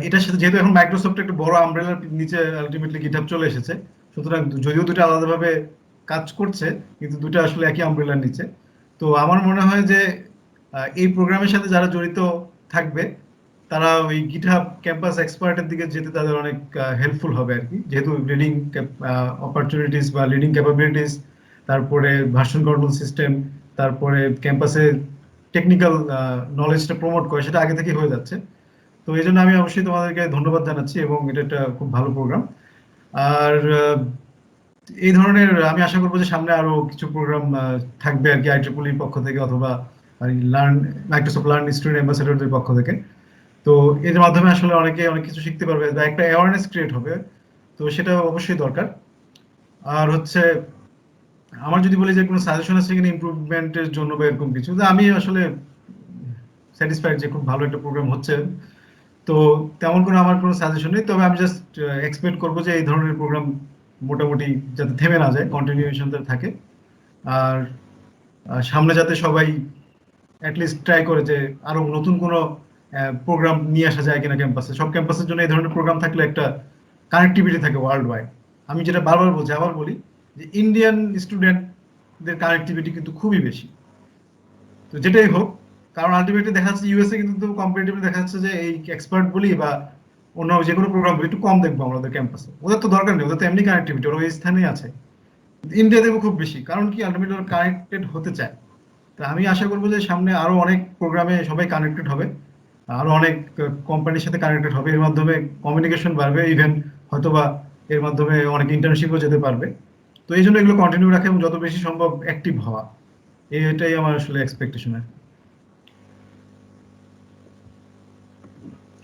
এটার সাথে যেহেতু এখন মাইক্রোসফট একটা বড় আমব্রেলার নিচে আলটিমেটলি গিটহাব চলে এসেছে, সুতরাং যদিও দুটো আলাদাভাবে কাজ করছে, কিন্তু দুটো আসলে একই আমব্রেলার নিচে। তো আমার মনে হয় যে এই প্রোগ্রামের সাথে যারা জড়িত থাকবে তারা ওই গিটহাব ক্যাম্পাস এক্সপার্টের দিকে যেতে তাদের অনেক হেল্পফুল হবে আর কি, যেহেতু লিডিং অপরচুনিটিস বা লিডিং ক্যাপাবিলিটিস, তারপরে ভার্সন কন্ট্রোল সিস্টেম, তারপরে ক্যাম্পাসে টেকনিক্যাল নলেজটা প্রমোট করে, সেটা আগে থেকেই হয়ে যাচ্ছে। তো এই জন্য আমি অবশ্যই তোমাদেরকে ধন্যবাদ জানাচ্ছি, এবং এটা একটা খুব ভালো প্রোগ্রাম। আর এই ধরনের আমি আশা করবো যে সামনে আরো কিছু প্রোগ্রাম থাকবে আর কি, আইট্রিপলির পক্ষ থেকে অথবা লার্ন মাইক্রোসফট লার্ন স্টুডেন্ট অ্যাম্বাসেডরদের পক্ষ থেকে। তো এর মাধ্যমে আসলে অনেকে অনেক কিছু শিখতে পারবে, বা একটা অ্যাওয়ারনেস ক্রিয়েট হবে, তো সেটা অবশ্যই দরকার। আর হচ্ছে আমার যদি বলি যে কোনো সাজেশন আছে কিনা ইমপ্রুভমেন্টের জন্য বা এরকম কিছু, আমি আসলে স্যাটিসফাইড যে খুব ভালো একটা প্রোগ্রাম হচ্ছে। তো তেমন কোনো আমার কোনো সাজেশন নেই, তবে আমি জাস্ট এক্সপেক্ট করবো যে এই ধরনের প্রোগ্রাম মোটামুটি যাতে থেমে না যায়, কন্টিনিউশন থাকে। আর সামনে যাতে সবাই অ্যাটলিস্ট ট্রাই করে যে আরো নতুন কোনো প্রোগ্রাম নিয়ে আসা যায় কিনা ক্যাম্পাসে। সব ক্যাম্পাসের জন্য এই ধরনের প্রোগ্রাম থাকলে একটা কানেক্টিভিটি থাকে ওয়ার্ল্ড ওয়াইড। আমি যেটা বারবার বলছি, আবার বলি, যে ইন্ডিয়ান স্টুডেন্টদের কানেক্টিভিটি কিন্তু খুবই বেশি। তো যেটাই হোক, কারণ আলটিমেটলি দেখা যাচ্ছে ইউএসএ কিন্তু কম্পারেটিভলি দেখা যাচ্ছে যে এই এক্সপার্ট বলি বা অন্য যে কোনো প্রোগ্রাম বলি একটু কম দেখবো আমাদের ক্যাম্পাসে, ওদের তো দরকার নেই, ওদের তো এমনি কানেক্টিভিটি, ওরা ওই স্থানেই আছে। ইন্ডিয়া দেখবো খুব বেশি, কারণ কি আলটিমেটলি ওরা কানেক্টেড হতে চায়। তো আমি আশা করবো যে সামনে আরো অনেক প্রোগ্রামে সবাই কানেক্টেড হবে, আরো অনেক কোম্পানির সাথে কানেক্টেড হবে, এর মাধ্যমে কমিউনিকেশন বাড়বে, ইভেন হয়তোবা এর মাধ্যমে অনেক ইন্টার্নশিপও যেতে পারবে। তো এই জন্য এগুলো কন্টিনিউ রাখা এবং যত বেশি সম্ভব অ্যাক্টিভ হওয়া, এটাই আমার আসলে এক্সপেকটেশন।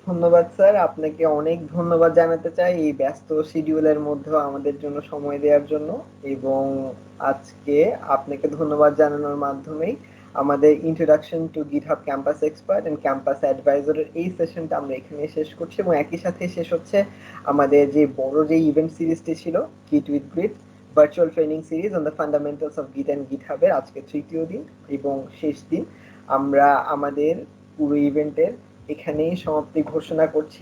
ধন্যবাদ স্যার, আপনাকে অনেক ধন্যবাদ জানাতে চাই এই ব্যস্ত শিডিউলের মধ্যেও আমাদের জন্য সময় দেওয়ার জন্য। এবং আজকে আপনাকে ধন্যবাদ জানানোর মাধ্যমেই আমাদের introduction to GitHub campus expert and campus অ্যাডভাইজরের এই সেশনটা আমরা এখানে শেষ করছি, এবং একই সাথে শেষ হচ্ছে আমাদের যে বড় যে ইভেন্ট সিরিজটি ছিল Git with grit virtual training series on the fundamentals of Git and গিটহাবের আজকে তৃতীয় দিন এবং শেষ দিন। আমরা আমাদের পুরো ইভেন্টের এখানেই সমাপ্তি ঘোষণা করছি।